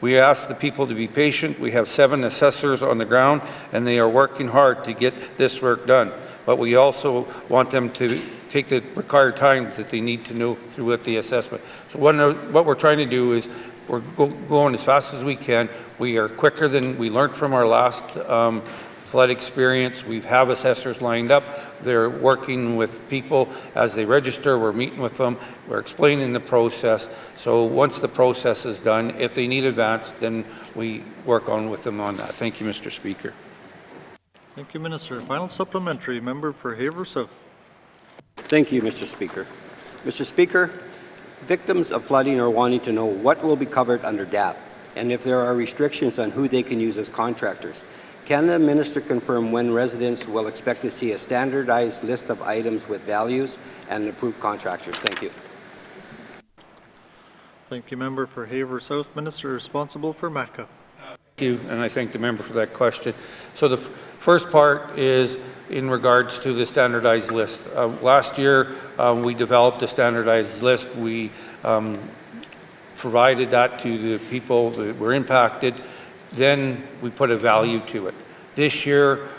We ask the people to be patient. We have 7 assessors on the ground, and they are working hard to get this work done. But we also want them to take the required time that they need to know throughout the assessment. So what we're trying to do is we're going as fast as we can. We are quicker than we learned from our last flood experience. We have assessors lined up. They're working with people as they register. We're meeting with them. We're explaining the process. So once the process is done, if they need advance, then we work on with them on that. Thank you, Mr. Speaker. Thank you, Minister. Final supplementary. Member for Haver South. Thank you, Mr. Speaker. Mr. Speaker, victims of flooding are wanting to know what will be covered under DAP and if there are restrictions on who they can use as contractors. Can the Minister confirm when residents will expect to see a standardized list of items with values and approved contractors? Thank you. Thank you, Member for Haver South. Minister responsible for MACA. you, and I thank the member for that question. So the first part is in regards to the standardized list. Last year, we developed a standardized list. We provided that to the people that were impacted. Then we put a value to it. This year,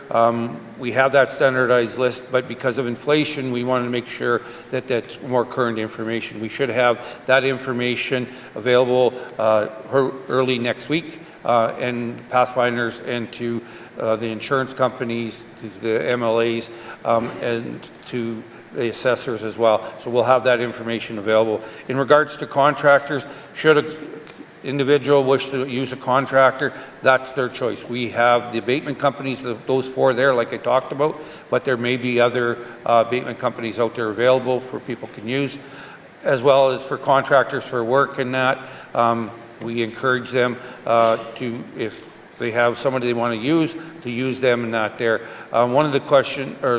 we have that standardized list, but because of inflation, we want to make sure that that's more current information. We should have that information available early next week, and Pathfinders and to the insurance companies, to the MLAs, and to the assessors as well. So we'll have that information available. In regards to contractors, should an individual wish to use a contractor, that's their choice. We have the abatement companies, those four there, like I talked about, but there may be other abatement companies out there available for people can use, as well as for contractors for work and that. We encourage them to, if they have somebody they want to use them and not there. One of the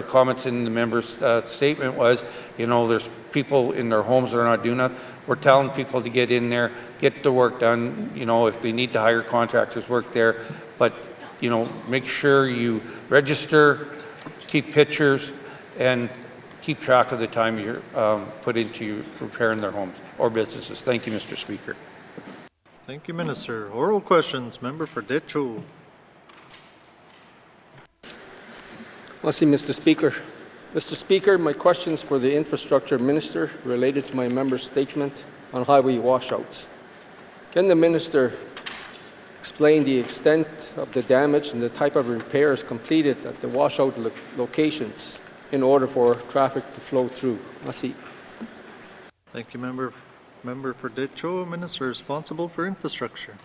comments in the member's statement was, you know, there's people in their homes that are not doing that. We're telling people to get in there, get the work done. You know, if they need to hire contractors, work there. But, you know, make sure you register, keep pictures, and keep track of the time you're put into repairing their homes or businesses. Thank you, Mr. Speaker. Thank you, Minister. Oral questions. Member for Decho. Merci, Mr. Speaker. Mr. Speaker, my questions for the Infrastructure Minister related to my member's statement on highway washouts. Can the Minister explain the extent of the damage and the type of repairs completed at the washout locations in order for traffic to flow through? Merci. Thank you, Member for Decho. Minister responsible for infrastructure.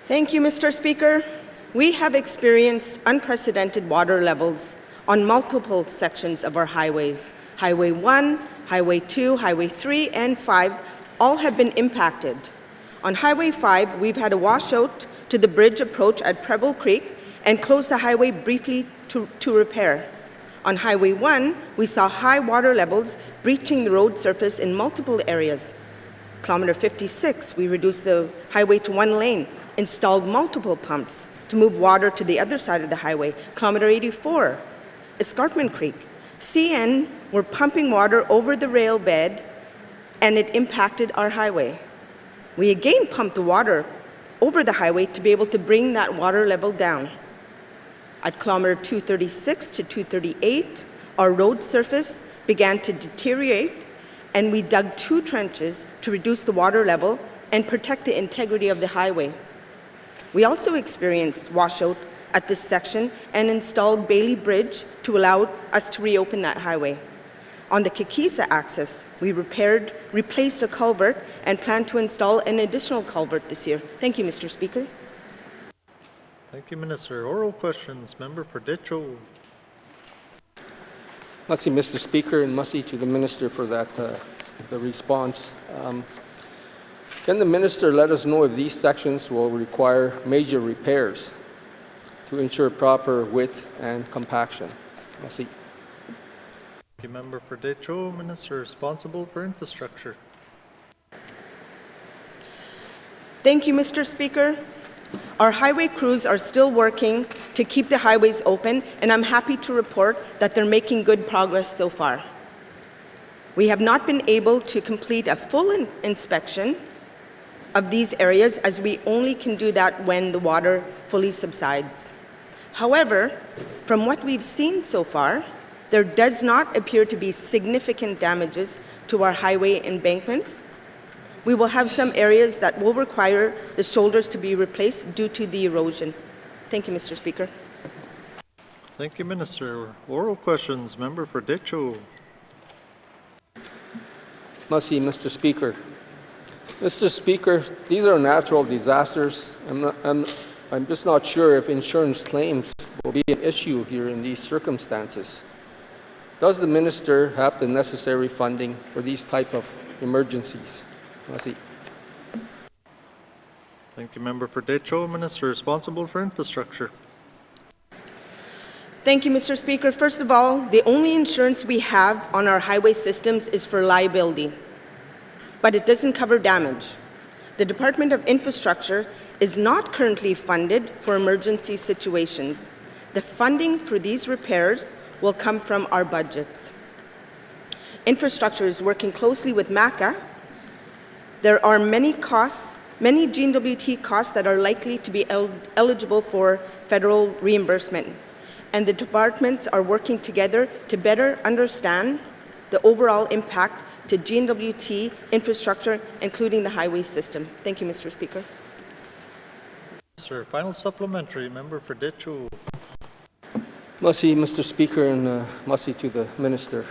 Thank you, Mr. Speaker. We have experienced unprecedented water levels on multiple sections of our highways. Highway 1, Highway 2, Highway 3, and 5 all have been impacted. On Highway 5, we've had a washout to the bridge approach at Preble Creek and closed the highway briefly to repair. On Highway 1, we saw high water levels breaching the road surface in multiple areas. Kilometer 56, we reduced the highway to one lane, installed multiple pumps to move water to the other side of the highway. Kilometer 84, Escarpment Creek. CN were pumping water over the rail bed and it impacted our highway. We again pumped the water over the highway to be able to bring that water level down. At kilometer 236 to 238, our road surface began to deteriorate and we dug 2 trenches to reduce the water level and protect the integrity of the highway. We also experienced washout at this section and installed Bailey Bridge to allow us to reopen that highway. On the Kikisa axis, we replaced a culvert and plan to install an additional culvert this year. Thank you, Mr. Speaker. Thank you, Minister. Oral questions. Member for Decho. Merci, Mr. Speaker, and merci to the Minister for that the response. Can the Minister let us know if these sections will require major repairs to ensure proper width and compaction? Merci. Thank you, Member for Decho. Minister responsible for infrastructure. Thank you, Mr. Speaker. Our highway crews are still working to keep the highways open, and I'm happy to report that they're making good progress so far. We have not been able to complete a full inspection of these areas, as we only can do that when the water fully subsides. However, from what we've seen so far, there does not appear to be significant damages to our highway embankments. We will have some areas that will require the shoulders to be replaced due to the erosion. Thank you, Mr. Speaker. Thank you, Minister. Oral questions. Member for Decho. Merci, Mr. Speaker. Mr. Speaker, these are natural disasters. I'm just not sure if insurance claims will be an issue here in these circumstances. Does the Minister have the necessary funding for these type of emergencies? Merci. Thank you, Member for Decho. Minister responsible for infrastructure. Thank you, Mr. Speaker. First of all, the only insurance we have on our highway systems is for liability, but it doesn't cover damage. The Department of Infrastructure is not currently funded for emergency situations. The funding for these repairs will come from our budgets. Infrastructure is working closely with MACA. There are many N.W.T costs that are likely to be eligible for federal reimbursement, and the departments are working together to better understand the overall impact to N.W.T infrastructure, including the highway system. Thank you, Mr. Speaker. Sir, final supplementary, member for Decho. Merci, Mr. Speaker, and merci to the Minister.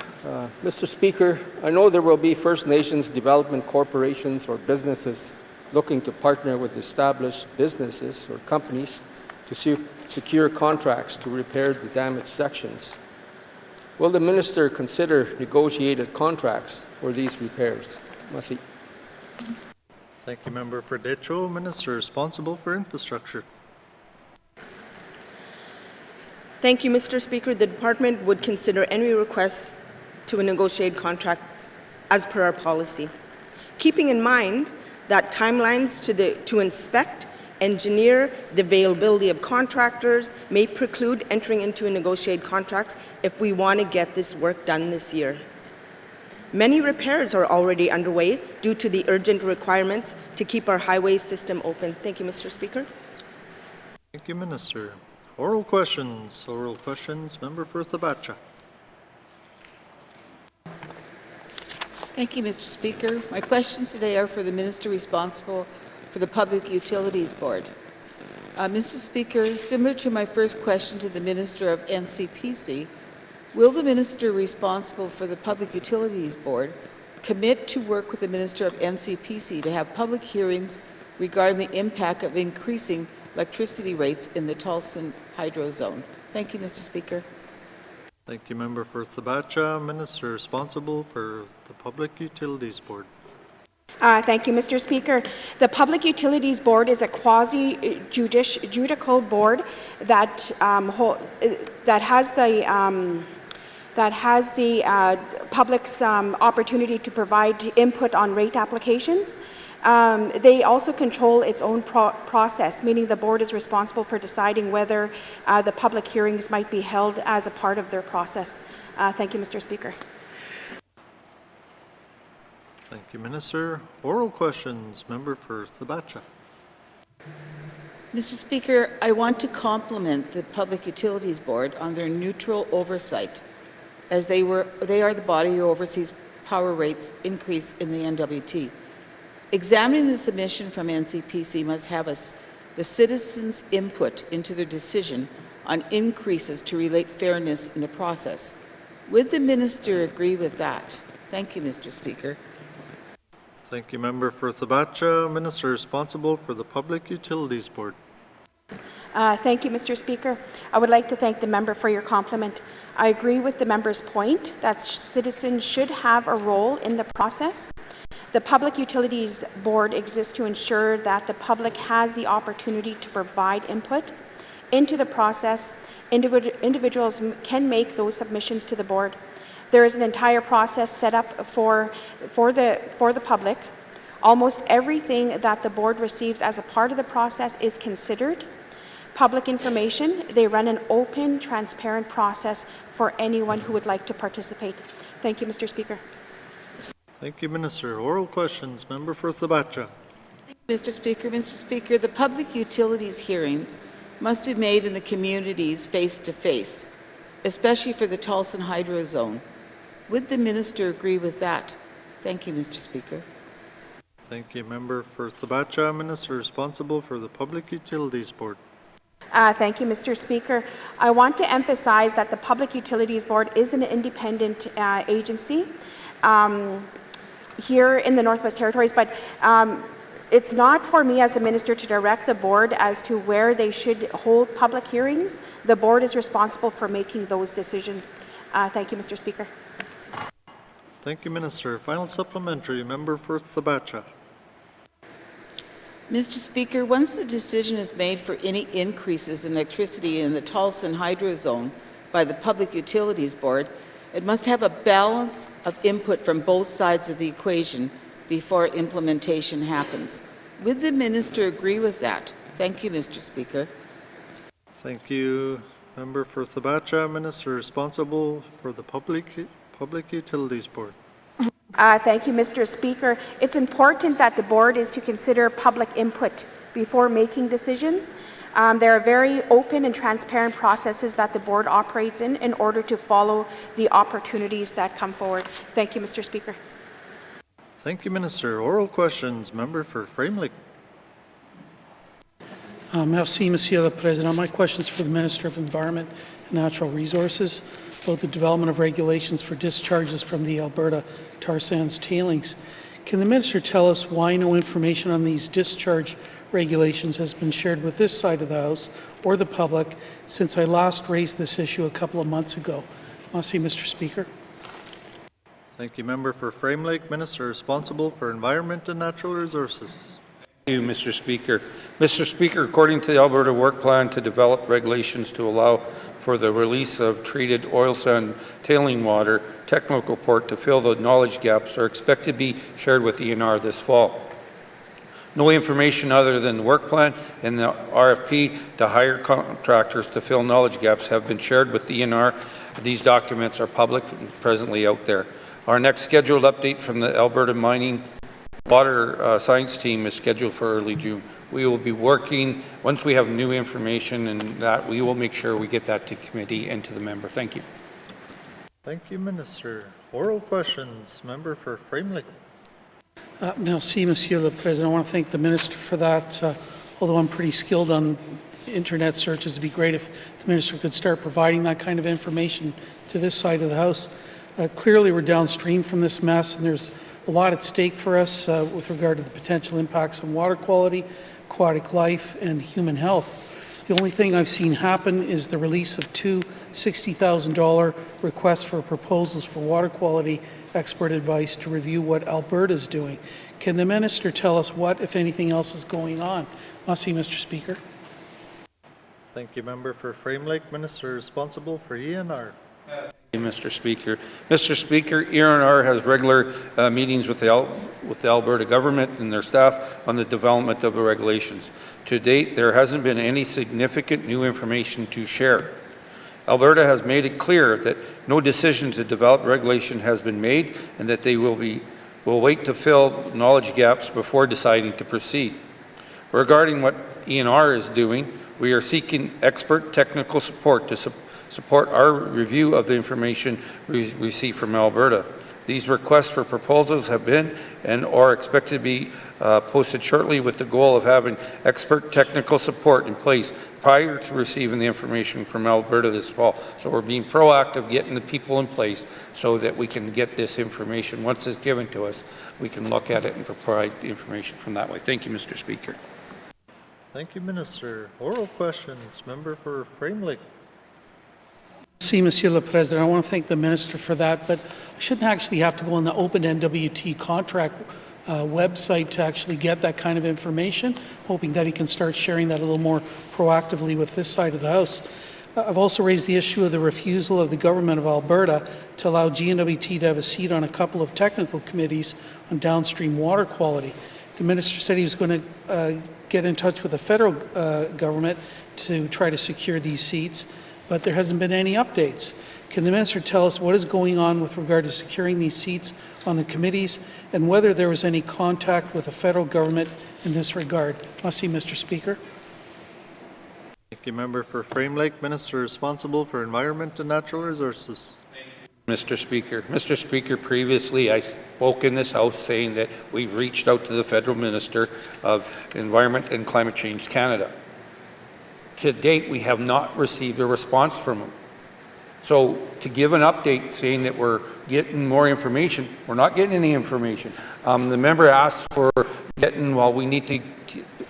Mr. Speaker, I know there will be First Nations development corporations or businesses looking to partner with established businesses or companies to secure contracts to repair the damaged sections. Will the Minister consider negotiated contracts for these repairs? Merci. Thank you, member for Decho. Minister responsible for infrastructure. Thank you, Mr. Speaker. The department would consider any requests to a negotiated contract as per our policy, keeping in mind that timelines to inspect, engineer the availability of contractors may preclude entering into a negotiated contracts if we want to get this work done this year. Many repairs are already underway due to the urgent requirements to keep our highway system open. Thank you, Mr. Speaker. Thank you, Minister. Oral questions. Oral questions. Member for Thabacha. Thank you, Mr. Speaker. My questions today are for the Minister responsible for the Public Utilities Board. Mr. Speaker, similar to my first question to the Minister of NCPC, will the Minister responsible for the Public Utilities Board commit to work with the Minister of NCPC to have public hearings regarding the impact of increasing electricity rates in the Tolson Hydro Zone? Thank you, Mr. Speaker. Thank you, member for Thabacha. Minister responsible for the Public Utilities Board. Thank you, Mr. Speaker. The Public Utilities Board is a quasi-judicial board that has the public's opportunity to provide input on rate applications. They also control its own process, meaning the board is responsible for deciding whether the public hearings might be held as a part of their process. Thank you, Mr. Speaker. Thank you, Minister. Oral questions. Member for Thabacha. Mr. Speaker, I want to compliment the Public Utilities Board on their neutral oversight, as they are the body who oversees power rates increase in the N.W.T. Examining the submission from NCPC must have the citizens' input into their decision on increases to relate fairness in the process. Would the Minister agree with that? Thank you, Mr. Speaker. Thank you, member for Thabacha. Minister responsible for the Public Utilities Board. Thank you, Mr. Speaker. I would like to thank the member for your compliment. I agree with the member's point that citizens should have a role in the process. The Public Utilities Board exists to ensure that the public has the opportunity to provide input into the process. Individuals can make those submissions to the board. There is an entire process set up for the public. Almost everything that the board receives as a part of the process is considered public information. They run an open, transparent process for anyone who would like to participate. Thank you, Mr. Speaker. Thank you, Minister. Oral questions. Member for Thabacha. Mr. Speaker, the public utilities hearings must be made in the communities face-to-face, especially for the Tolson Hydro Zone. Would the Minister agree with that? Thank you, Mr. Speaker. Thank you, member for Thabacha. Minister responsible for the Public Utilities Board. Thank you, Mr. Speaker. I want to emphasize that the Public Utilities Board is an independent agency here in the Northwest Territories, but it's not for me as the Minister to direct the board as to where they should hold public hearings. The board is responsible for making those decisions. Thank you, Mr. Speaker. Thank you, Minister. Final supplementary. Member for Thabacha. Mr. Speaker, once the decision is made for any increases in electricity in the Tolson Hydro Zone by the Public Utilities Board, it must have a balance of input from both sides of the equation before implementation happens. Would the minister agree with that? Thank you, Mr. Speaker. Thank you. Member for Thabacha, Minister responsible for the Public Utilities Board. Thank you, Mr. Speaker. It's important that the board is to consider public input before making decisions. There are very open and transparent processes that the board operates in order to follow the opportunities that come forward. Thank you, Mr. Speaker. Thank you, Minister. Oral questions. Member for Framelik. Merci, Monsieur le Président. My question is for the Minister of Environment and Natural Resources about the development of regulations for discharges from the Alberta tar sands tailings. Can the Minister tell us why no information on these discharge regulations has been shared with this side of the House or the public since I last raised this issue a couple of months ago? Merci, Mr. Speaker. Thank you, Member for Framelik. Minister responsible for Environment and Natural Resources. Thank you, Mr. Speaker. Mr. Speaker, according to the Alberta Work Plan to develop regulations to allow for the release of treated oil sand tailing water, technical report to fill the knowledge gaps are expected to be shared with ENR this fall. No information other than the work plan and the RFP to hire contractors to fill knowledge gaps have been shared with the ENR. These documents are public and presently out there. Our next scheduled update from the Alberta Mining Water Science team is scheduled for early June. We will be working, once we have new information and that, we will make sure we get that to committee and to the member. Thank you. Thank you, Minister. Oral questions. Member for Framelik. Merci, Monsieur le Président. I want to thank the Minister for that. Although I'm pretty skilled on internet searches, it'd be great if the Minister could start providing that kind of information to this side of the House. Clearly, we're downstream from this mess, and there's a lot at stake for us with regard to the potential impacts on water quality, aquatic life, and human health. The only thing I've seen happen is the release of two $60,000 requests for proposals for water quality expert advice to review what Alberta is doing. Can the Minister tell us what, if anything else, is going on? Merci, Mr. Speaker. Thank you, Member for Framelik. Minister responsible for ENR. Thank you, Mr. Speaker. Mr. Speaker, ENR has regular meetings with the Alberta government and their staff on the development of the regulations. To date, there hasn't been any significant new information to share. Alberta has made it clear that no decision to develop regulation has been made and that they will wait to fill knowledge gaps before deciding to proceed. Regarding what ENR is doing, we are seeking expert technical support to support our review of the information we receive from Alberta. These requests for proposals have been and are expected to be posted shortly with the goal of having expert technical support in place prior to receiving the information from Alberta this fall. So we're being proactive, getting the people in place so that we can get this information. Once it's given to us, we can look at it and provide information from that way. Thank you, Mr. Speaker. Thank you, Minister. Oral questions. Member for Framelik. Merci, Monsieur le Président. I want to thank the Minister for that, but I shouldn't actually have to go on the open N.W.T contract website to actually get that kind of information, hoping that he can start sharing that a little more proactively with this side of the House. I've also raised the issue of the refusal of the Government of Alberta to allow N.W.T to have a seat on a couple of technical committees on downstream water quality. The Minister said he was going to get in touch with the federal government to try to secure these seats, but there hasn't been any updates. Can the Minister tell us what is going on with regard to securing these seats on the committees and whether there was any contact with the federal government in this regard? Merci, Mr. Speaker. Thank you, Member for Framelik. Minister responsible for Environment and Natural Resources. Mr. Speaker. Mr. Speaker, previously I spoke in this House saying that we reached out to the Federal Minister of Environment and Climate Change Canada. To date, we have not received a response from him. So to give an update saying that we're getting more information, we're not getting any information. The member asked for getting, well, we need to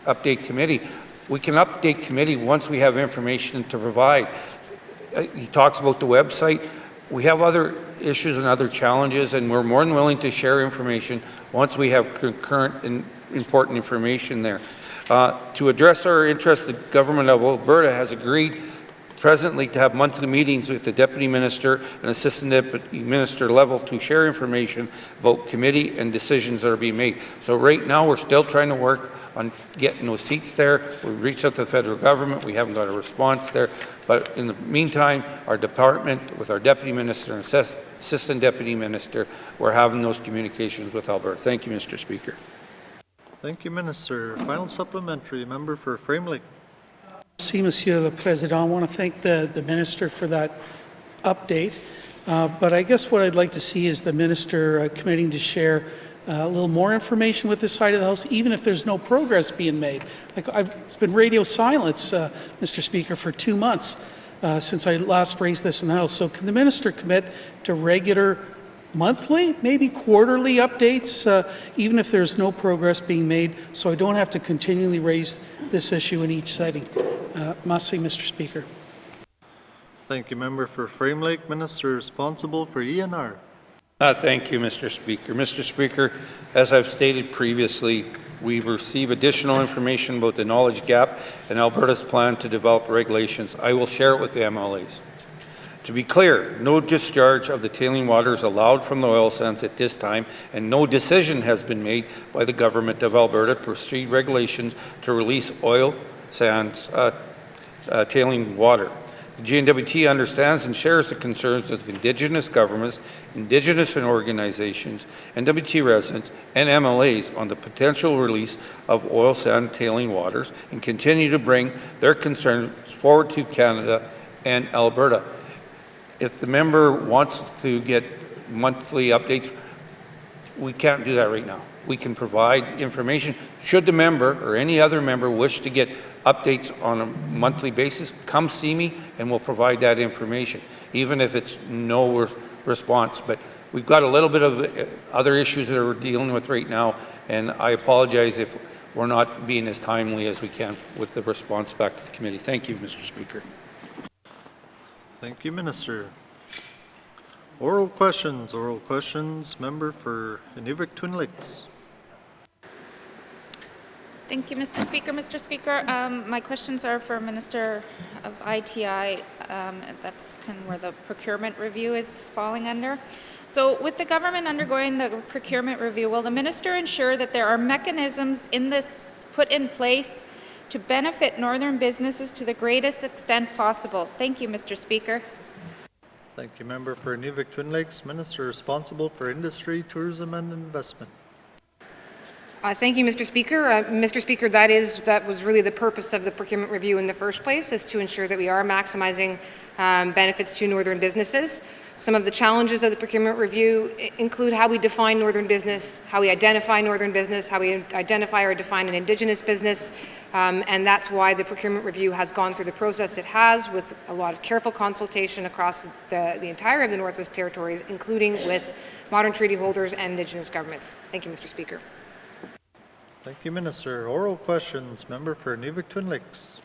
update committee. We can update committee once we have information to provide. He talks about the website. We have other issues and other challenges, and we're more than willing to share information once we have concurrent and important information there. To address our interest, the Government of Alberta has agreed presently to have monthly meetings with the Deputy Minister and Assistant Deputy Minister level to share information about committee and decisions that are being made. So right now we're still trying to work on getting those seats there. We reached out to the federal government. We haven't got a response there. But in the meantime, our department with our Deputy Minister and Assistant Deputy Minister, we're having those communications with Alberta. Thank you, Mr. Speaker. Thank you, Minister. Final supplementary, member for Frame Lake. Merci, Monsieur le Président. I want to thank the Minister for that update. But I guess what I'd like to see is the Minister committing to share a little more information with this side of the House, even if there's no progress being made. It's been radio silence, Mr. Speaker, for 2 months since I last raised this in the House. So can the Minister commit to regular monthly, maybe quarterly updates, even if there's no progress being made, so I don't have to continually raise this issue in each setting? Merci, Mr. Speaker. Thank you, member for Frame Lake. Minister responsible for ENR. Thank you, Mr. Speaker. Mr. Speaker, as I've stated previously, we receive additional information about the knowledge gap and Alberta's plan to develop regulations. I will share it with the MLAs. To be clear, no discharge of the tailing water is allowed from the oil sands at this time, and no decision has been made by the Government of Alberta to proceed regulations to release oil sands tailing water. The N.W.T understands and shares the concerns of Indigenous governments, Indigenous organizations, N.W.T residents, and MLAs on the potential release of oil sand tailing waters and continue to bring their concerns forward to Canada and Alberta. If the member wants to get monthly updates, we can't do that right now. We can provide information. Should the member or any other member wish to get updates on a monthly basis, come see me and we'll provide that information, even if it's no response. But we've got a little bit of other issues that we're dealing with right now, and I apologize if we're not being as timely as we can with the response back to the committee. Thank you, Mr. Speaker. Thank you, Minister. Oral questions. Oral questions. Member for Inuvik Twin Lakes. Thank you, Mr. Speaker. Mr. Speaker, my questions are for Minister of ITI. That's kind of where the procurement review is falling under. So with the government undergoing the procurement review, will the minister ensure that there are mechanisms in this put in place to benefit northern businesses to the greatest extent possible? Thank you, Mr. Speaker. Thank you, member for Inuvik Twin Lakes. Minister responsible for industry, tourism, and investment. Thank you, Mr. Speaker. Mr. Speaker, that was really the purpose of the procurement review in the first place, is to ensure that we are maximizing benefits to northern businesses. Some of the challenges of the procurement review include how we define northern business, how we identify northern business, how we identify or define an Indigenous business, and that's why the procurement review has gone through the process it has, with a lot of careful consultation across the entire of the Northwest Territories, including with modern treaty holders and Indigenous governments. Thank you, Mr. Speaker. Thank you, Minister. Oral questions. Member for Inuvik Twin Lakes.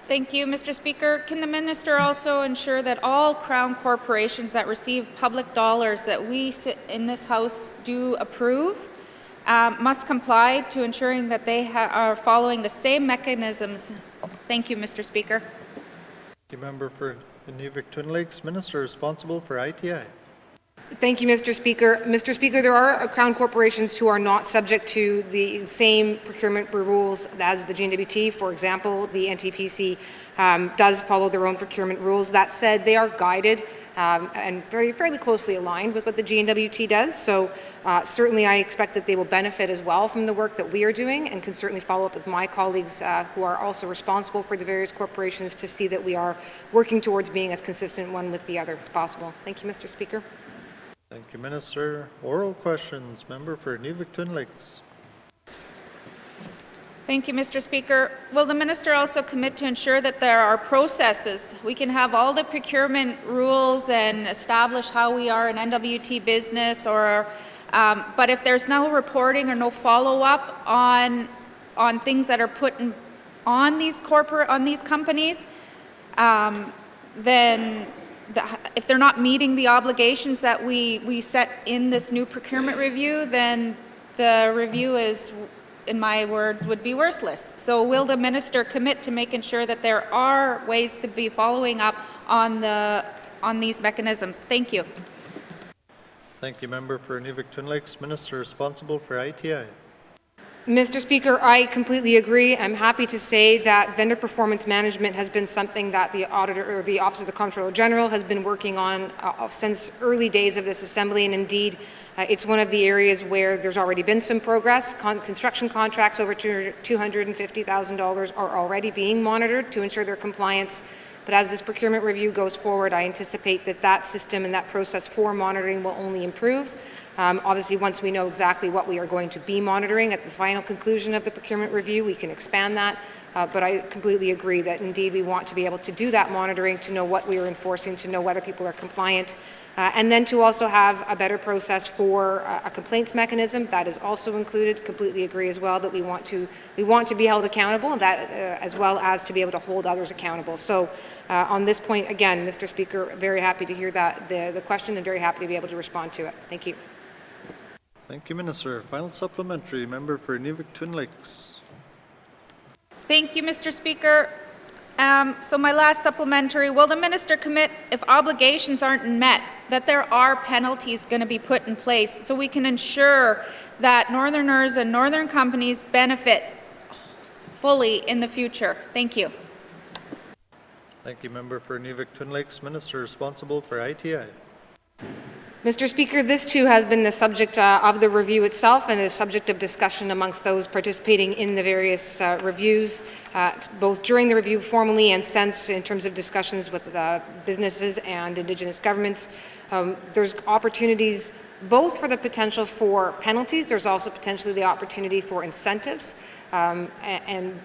Thank you, Mr. Speaker. Can the minister also ensure that all Crown corporations that receive public dollars that we in this House do approve must comply to ensuring that they are following the same mechanisms? Thank you, Mr. Speaker. Thank you, member for Inuvik Twin Lakes. Minister responsible for ITI. Thank you, Mr. Speaker. Mr. Speaker, there are Crown corporations who are not subject to the same procurement rules as the N.W.T. For example, the NTPC does follow their own procurement rules. That said, they are guided and fairly closely aligned with what the N.W.T. does. So certainly I expect that they will benefit as well from the work that we are doing, and can certainly follow up with my colleagues who are also responsible for the various corporations to see that we are working towards being as consistent one with the other as possible. Thank you, Mr. Speaker. Thank you, Minister. Oral questions. Member for Inuvik Twin Lakes. Thank you, Mr. Speaker. Will the minister also commit to ensure that there are processes? We can have all the procurement rules and establish how we are an N.W.T. business, but if there's no reporting or no follow-up on things that are put on these companies, then if they're not meeting the obligations that we set in this new procurement review, then the review is in my words, would be worthless. So will the minister commit to making sure that there are ways to be following up on these mechanisms? Thank you. Thank you, member for Inuvik-Twin Lakes. Minister responsible for ITI. Mr. Speaker, I completely agree. I'm happy to say that vendor performance management has been something that the Auditor or the Office of the Comptroller General has been working on since early days of this Assembly, and indeed it's one of the areas where there's already been some progress. Construction contracts over $250,000 are already being monitored to ensure their compliance. But as this procurement review goes forward, I anticipate that that system and that process for monitoring will only improve. Obviously, once we know exactly what we are going to be monitoring at the final conclusion of the procurement review, we can expand that. But I completely agree that indeed we want to be able to do that monitoring, to know what we are enforcing, to know whether people are compliant, and then to also have a better process for a complaints mechanism. That is also included. Completely agree as well that we want to be held accountable, and that as well as to be able to hold others accountable. So on this point, again, Mr. Speaker, very happy to hear that the question and very happy to be able to respond to it. Thank you. Thank you, Minister. Final supplementary, member for Inuvik-Twin Lakes. Thank you, Mr. Speaker. So my last supplementary, will the minister commit, if obligations aren't met, that there are penalties going to be put in place so we can ensure that Northerners and Northern companies benefit fully in the future? Thank you. Thank you, member for Inuvik-Twin Lakes. Minister responsible for ITI. Mr. Speaker, this too has been the subject of the review itself and a subject of discussion amongst those participating in the various reviews, both during the review formally and since, in terms of discussions with businesses and Indigenous governments. There's opportunities both for the potential for penalties, there's also potentially the opportunity for incentives, and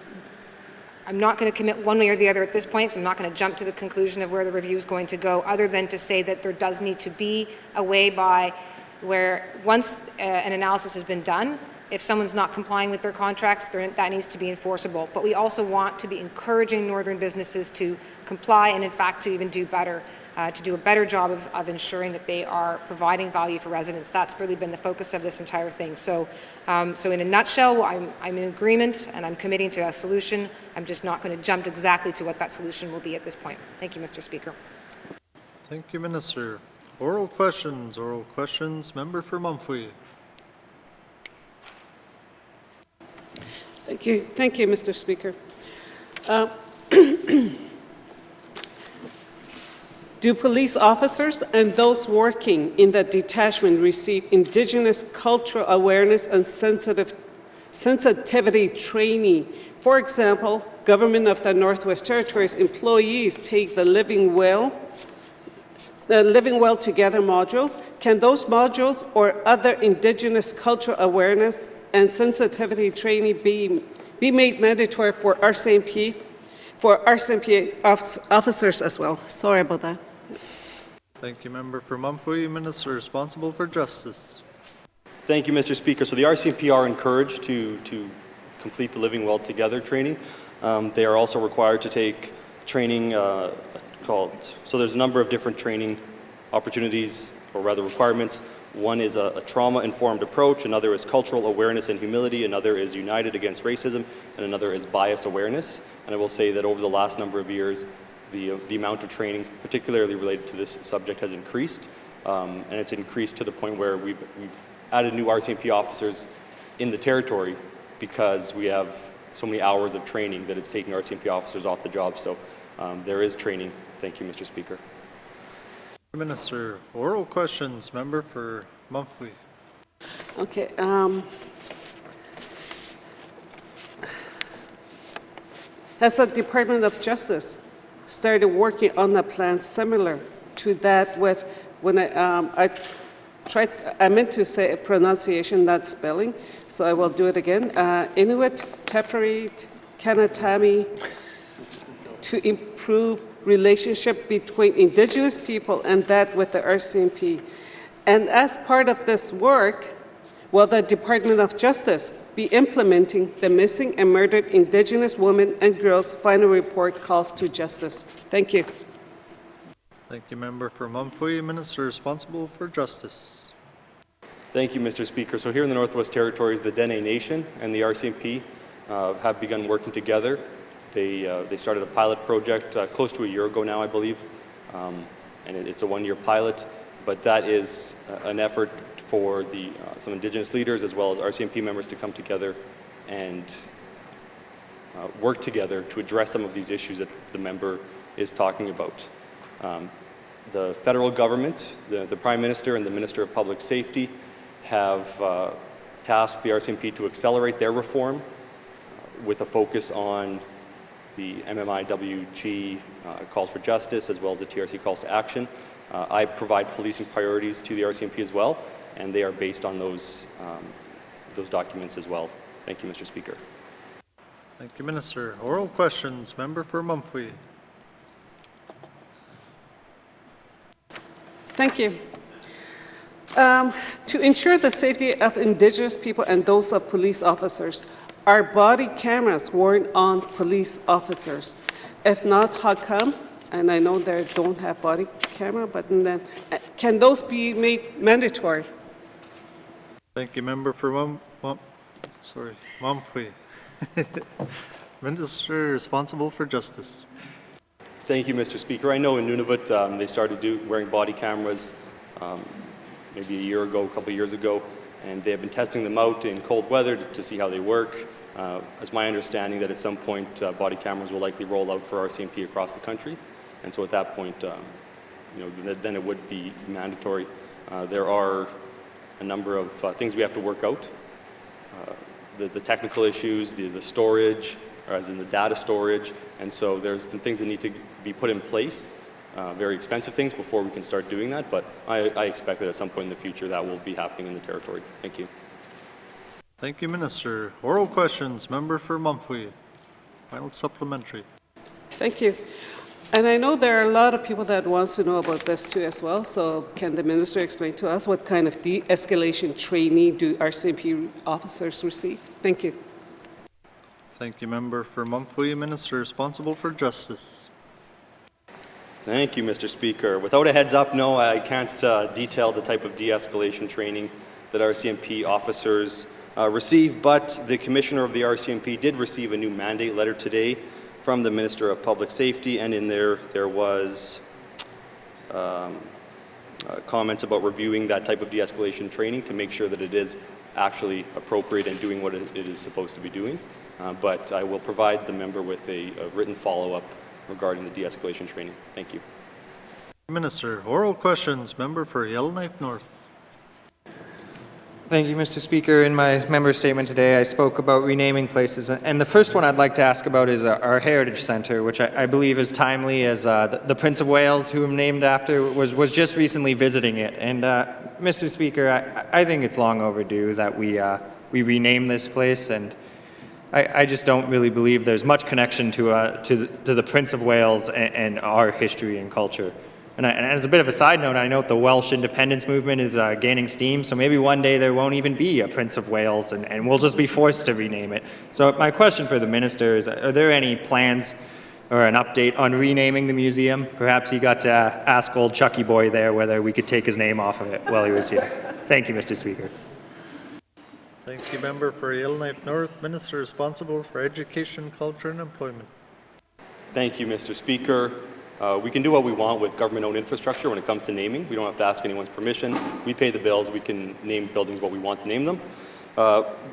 I'm not going to commit one way or the other at this point, so I'm not going to jump to the conclusion of where the review is going to go, other than to say that there does need to be a way by where once an analysis has been done, if someone's not complying with their contracts, that needs to be enforceable. But we also want to be encouraging Northern businesses to comply and, in fact, to even do better, to do a better job of ensuring that they are providing value for residents. That's really been the focus of this entire thing. So, so in a nutshell, I'm in agreement and I'm committing to a solution. I'm just not going to jump exactly to what that solution will be at this point. Thank you, Mr. Speaker. Thank you, Minister. Oral questions. Member for Mumfwee. Thank you, Mr. Speaker. Do police officers and those working in the detachment receive Indigenous cultural awareness and sensitivity training? For example, Government of the Northwest Territories employees take the Living Well Together modules. Can those modules or other Indigenous cultural awareness and sensitivity training be made mandatory for RCMP officers as well? Sorry about that. Thank you, member for Mumfwee. Minister responsible for justice. Thank you, Mr. Speaker. So the RCMP are encouraged to complete the Living Well Together training. They are also required to take training so there's a number of different training opportunities, or rather requirements. One is a trauma-informed approach, another is cultural awareness and humility, another is united against racism, and another is bias awareness. And I will say that over the last number of years, the amount of training, particularly related to this subject, has increased, and it's increased to the point where we've added new RCMP officers in the territory because we have so many hours of training that it's taking RCMP officers off the job. So there is training. Thank you, Mr. Speaker. Minister, oral questions. Member for Mumfwee. Okay. Has the Department of Justice started working on a plan similar to that with when I meant to say pronunciation, not spelling, so I will do it again. Inuit, Tapiriit, Kanatami, to improve relationship between Indigenous people and that with the RCMP. And as part of this work, will the Department of Justice be implementing the Missing and Murdered Indigenous Women and Girls Final Report Calls to Justice? Thank you. Thank you, member for Mumfwee. Minister responsible for justice. Thank you, Mr. Speaker. So here in the Northwest Territories, the Dene Nation and the RCMP have begun working together. They started a pilot project close to a year ago now, I believe, and it's a one-year pilot, but that is an effort for some Indigenous leaders as well as RCMP members to come together and work together to address some of these issues that the member is talking about. The federal government, the Prime Minister and the Minister of Public Safety have tasked the RCMP to accelerate their reform with a focus on the MMIWG calls for justice as well as the TRC calls to action. I provide policing priorities to the RCMP as well, and they are based on those documents as well. Thank you, Mr. Speaker. Thank you, Minister. Oral questions. Member for Mumphy. Thank you. To ensure the safety of Indigenous people and those of police officers, are body cameras worn on police officers? If not, how come? And I know they don't have body camera, but then, can those be made mandatory? Thank you, Member for Mumphy. Minister responsible for justice. Thank you, Mr. Speaker. I know in N.W.T. They started wearing body cameras maybe a year ago, a couple of years ago, and they have been testing them out in cold weather to see how they work. It's my understanding that at some point body cameras will likely roll out for RCMP across the country, and so at that point, then it would be mandatory. There are a number of things we have to work out. The technical issues, the storage, or as in the data storage, and so there's some things that need to be put in place, very expensive things before we can start doing that, but I expect that at some point in the future that will be happening in the territory. Thank you. Thank you, Minister. Oral questions. Member for Mumphy. Final supplementary. Thank you. And I know there are a lot of people that wants to know about this too as well, so can the Minister explain to us what kind of de-escalation training do RCMP officers receive? Thank you. Thank you, Member for Mumphy. Minister responsible for justice. Thank you, Mr. Speaker. Without a heads up, no, I can't detail the type of de-escalation training that RCMP officers receive, but the Commissioner of the RCMP did receive a new mandate letter today from the Minister of Public Safety, and in there was comments about reviewing that type of de-escalation training to make sure that it is actually appropriate and doing what it is supposed to be doing. But I will provide the member with a written follow-up regarding the de-escalation training. Thank you. Minister, oral questions. Member for Yellowknife North. Thank you, Mr. Speaker. In my member statement today, I spoke about renaming places, and the first one I'd like to ask about is our Heritage Centre, which I believe is timely, as the Prince of Wales, who I'm named after, was just recently visiting it. And Mr. Speaker, I think it's long overdue that we rename this place, and I just don't really believe there's much connection to the Prince of Wales and our history and culture. And as a bit of a side note, I note the Welsh independence movement is gaining steam, so maybe one day there won't even be a Prince of Wales, and we'll just be forced to rename it. So my question for the Minister is, are there any plans or an update on renaming the museum? Perhaps he got to ask old Chucky Boy there whether we could take his name off of it while he was here. Thank you, Mr. Speaker. Thank you, Member for Yellowknife North. Minister responsible for education, culture, and employment. Thank you, Mr. Speaker. We can do what we want with government-owned infrastructure when it comes to naming. We don't have to ask anyone's permission. We pay the bills. We can name buildings what we want to name them.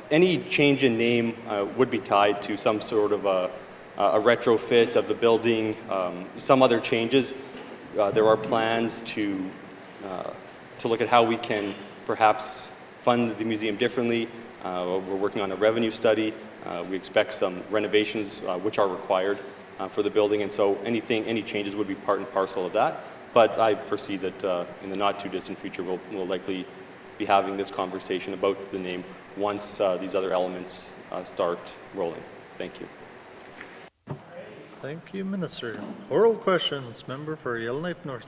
Any change in name would be tied to some sort of a retrofit of the building, some other changes. There are plans to look at how we can perhaps fund the museum differently. We're working on a revenue study. We expect some renovations which are required for the building, and so any changes would be part and parcel of that. But I foresee that in the not too distant future we'll likely be having this conversation about the name once these other elements start rolling. Thank you. Thank you, Minister. Oral questions. Member for Yellowknife North.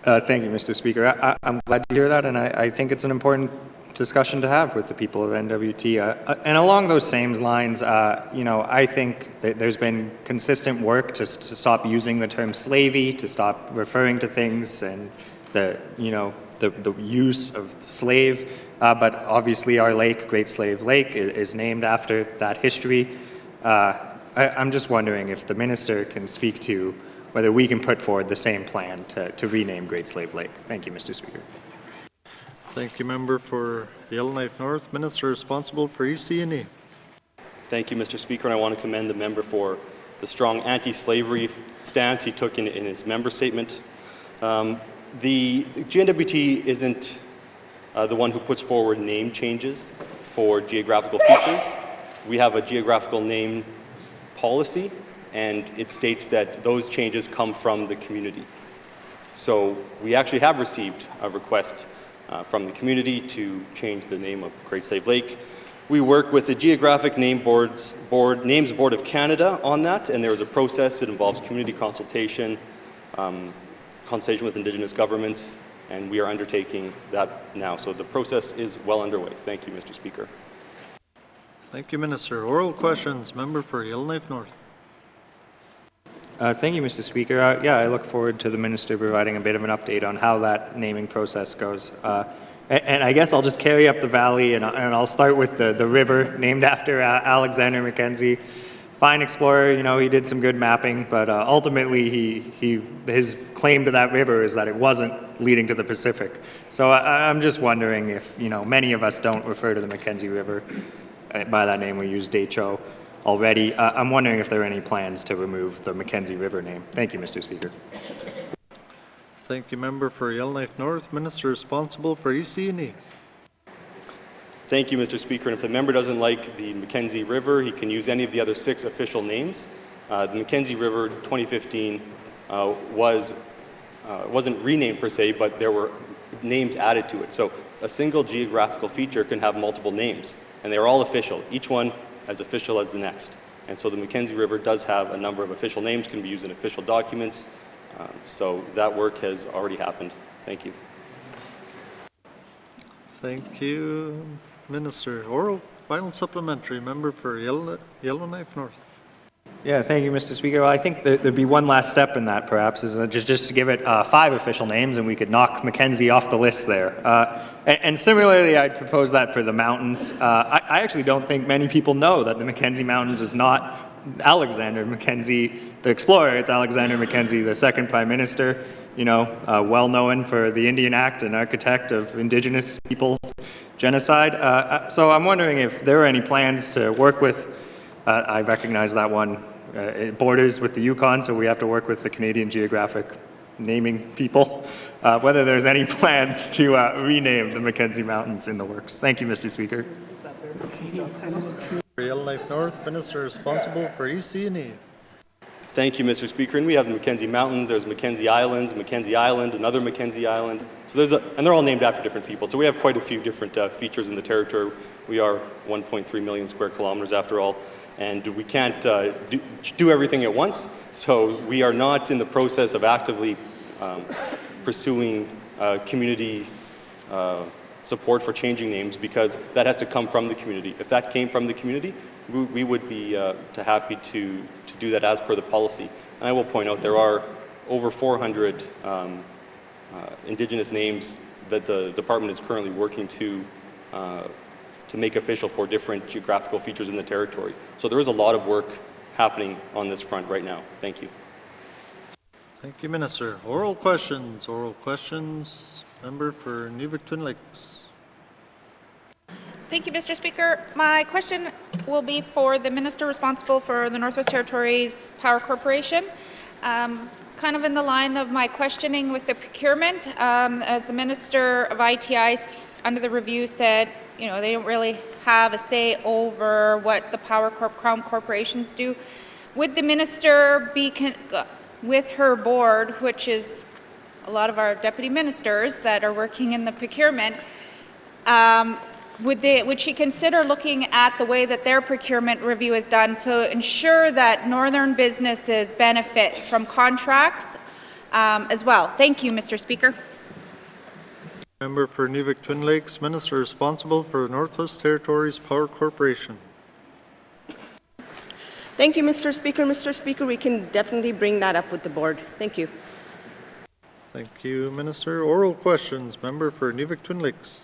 Thank you, Mr. Speaker. I'm glad to hear that, and I think it's an important discussion to have with the people of N.W.T. And along those same lines, I think that there's been consistent work to stop using the term slavey, to stop referring to things and the use of slave, but obviously our lake, Great Slave Lake, is named after that history. I'm just wondering if the minister can speak to whether we can put forward the same plan to rename Great Slave Lake. Thank you, Mr. Speaker. Thank you, member for Yellowknife North. Minister responsible for EC&E. Thank you, Mr. Speaker, and I want to commend the member for the strong anti-slavery stance he took in his member statement. The N.W.T isn't the one who puts forward name changes for geographical features. We have a geographical name policy, and it states that those changes come from the community. So we actually have received a request from the community to change the name of Great Slave Lake. We work with the Geographic Names Board of Canada on that, and there is a process. It involves community consultation, consultation with Indigenous governments, and we are undertaking that now. So the process is well underway. Thank you, Mr. Speaker. Thank you, Minister. Oral questions. Member for Yellowknife North. Thank you, Mr. Speaker. Yeah, I look forward to the minister providing a bit of an update on how that naming process goes. And I guess I'll just carry up the valley, and I'll start with the river named after Alexander Mackenzie. Fine explorer, you know, he did some good mapping, but ultimately his claim to that river is that it wasn't leading to the Pacific. So I'm just wondering if, you know, many of us don't refer to the Mackenzie River by that name. We use Decho already. I'm wondering if there are any plans to remove the Mackenzie River name. Thank you, Mr. Speaker. Thank you, member for Yellowknife North. Minister responsible for EC&E. Thank you, Mr. Speaker. And if the member doesn't like the Mackenzie River, he can use any of the other 6 official names. The Mackenzie River 2015 wasn't renamed per se, but there were names added to it. So a single geographical feature can have multiple names, and they're all official, each one as official as the next. And so the Mackenzie River does have a number of official names, can be used in official documents. So that work has already happened. Thank you. Thank you, Minister. Oral final supplementary. Member for Yellowknife North. Yeah, thank you, Mr. Speaker. Well, I think there'd be one last step in that, perhaps, is just to give it 5 official names, and we could knock Mackenzie off the list there. And similarly, I'd propose that for the mountains. I actually don't think many people know that the Mackenzie Mountains is not Alexander Mackenzie, the explorer. It's Alexander Mackenzie, the 2nd Prime Minister, you know, well known for the Indian Act and architect of Indigenous peoples genocide. So I'm wondering if there are any plans to work with, I recognize that one, it borders with the Yukon, so we have to work with the Canadian Geographic naming people, whether there's any plans to rename the Mackenzie Mountains in the works. Thank you, Mr. Speaker. For Yellowknife North, Minister responsible for EC&E. Thank you, Mr. Speaker. And we have the Mackenzie Mountains, there's Mackenzie Islands, Mackenzie Island, another Mackenzie Island. So and they're all named after different people. So we have quite a few different features in the territory. We are 1.3 million square kilometers after all, and we can't do everything at once. So we are not in the process of actively pursuing community support for changing names, because that has to come from the community. If that came from the community, we would be happy to do that as per the policy. And I will point out there are over 400 Indigenous names that the department is currently working to make official for different geographical features in the territory. So there is a lot of work happening on this front right now. Thank you. Thank you, Minister. Oral questions. Oral questions. Member for N.W.T. Lakes. Thank you, Mr. Speaker. My question will be for the minister responsible for the Northwest Territories Power Corporation. Kind of in the line of my questioning with the procurement, as the Minister of ITI under the review said, you know, they don't really have a say over what the Crown corporations do. Would the minister be, with her board, which is a lot of our deputy ministers that are working in the procurement, would she consider looking at the way that their procurement review is done to ensure that northern businesses benefit from contracts as well? Thank you, Mr. Speaker. Member for N.W.T. Lakes, Minister responsible for Northwest Territories Power Corporation. Thank you, Mr. Speaker. Mr. Speaker, we can definitely bring that up with the board. Thank you. Thank you, Minister. Oral questions. Member for Nivik-Twin Lakes.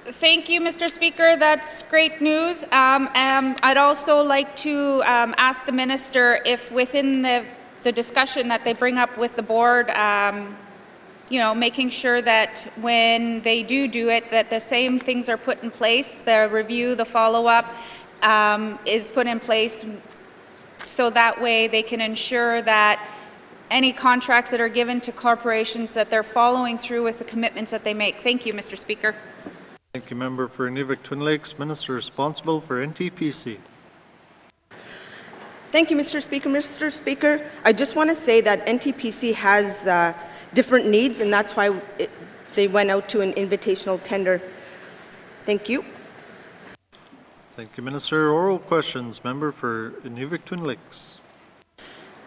Thank you, Mr. Speaker. That's great news. I'd also like to ask the minister if within the discussion that they bring up with the board, you know, making sure that when they do it, that the same things are put in place, the review, the follow-up is put in place, so that way they can ensure that any contracts that are given to corporations, that they're following through with the commitments that they make. Thank you, Mr. Speaker. Thank you, Member for Nivik-Twin Lakes. Minister responsible for NTPC. Thank you, Mr. Speaker. Mr. Speaker, I just want to say that NTPC has different needs, and that's why they went out to an invitational tender. Thank you. Thank you, Minister. Oral questions. Member for Nivik-Twin Lakes.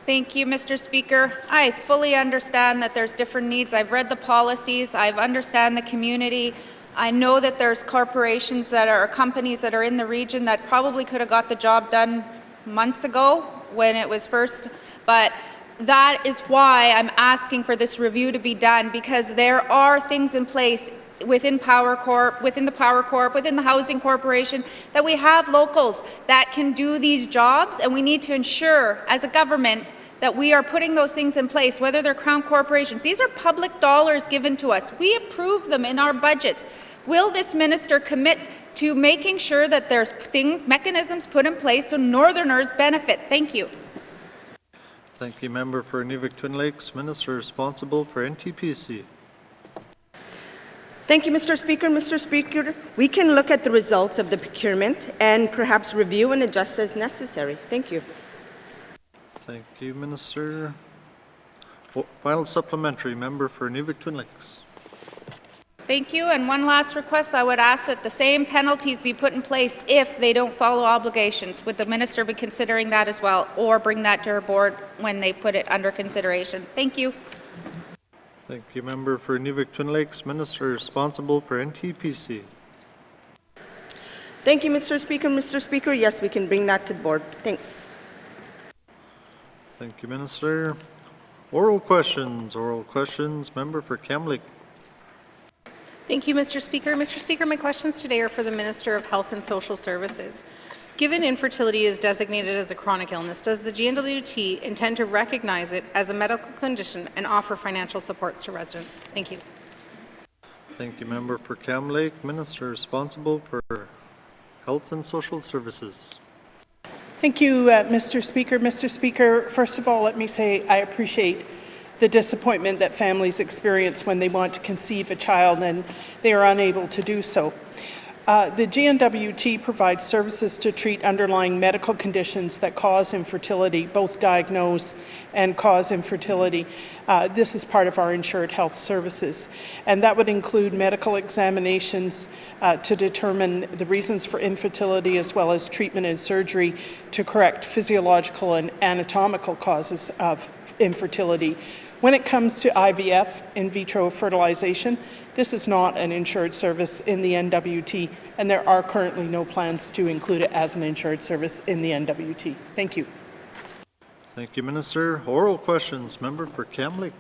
Thank you, Mr. Speaker. I fully understand that there's different needs. I've read the policies. I understand the community. I know that there's corporations that are companies that are in the region that probably could have got the job done months ago when it was first, but that is why I'm asking for this review to be done, because there are things in place within Power Corp, within the Power Corp, within the Housing Corporation, that we have locals that can do these jobs, and we need to ensure as a government that we are putting those things in place, whether they're Crown corporations. These are public dollars given to us. We approve them in our budgets. Will this minister commit to making sure that there's mechanisms put in place so Northerners benefit? Thank you. Thank you, Member for Nivik-Twin Lakes. Minister responsible for NTPC. Thank you, Mr. Speaker. Mr. Speaker, we can look at the results of the procurement and perhaps review and adjust as necessary. Thank you. Thank you, Minister. Final supplementary. Member for Nivik-Twin Lakes. Thank you. And one last request, I would ask that the same penalties be put in place if they don't follow obligations. Would the minister be considering that as well, or bring that to her board when they put it under consideration? Thank you. Thank you, Member for Nivik-Twin Lakes. Minister responsible for NTPC. Thank you, Mr. Speaker. Mr. Speaker, yes, we can bring that to the board. Thanks. Thank you, Minister. Oral questions. Oral questions. Member for Kamloops. Thank you, Mr. Speaker. Mr. Speaker, my questions today are for the Minister of Health and Social Services. Given infertility is designated as a chronic illness, does the N.W.T intend to recognize it as a medical condition and offer financial supports to residents? Thank you. Thank you, Member for Kamloops. Minister responsible for Health and Social Services. Thank you, Mr. Speaker. Mr. Speaker, first of all, let me say I appreciate the disappointment that families experience when they want to conceive a child and they are unable to do so. The N.W.T provides services to treat underlying medical conditions that cause infertility, both diagnose and cause infertility. This is part of our insured health services, and that would include medical examinations to determine the reasons for infertility, as well as treatment and surgery to correct physiological and anatomical causes of infertility. When it comes to IVF, in vitro fertilization, this is not an insured service in the N.W.T, and there are currently no plans to include it as an insured service in the N.W.T. Thank you. Thank you, Minister. Oral questions. Member for Kamloops.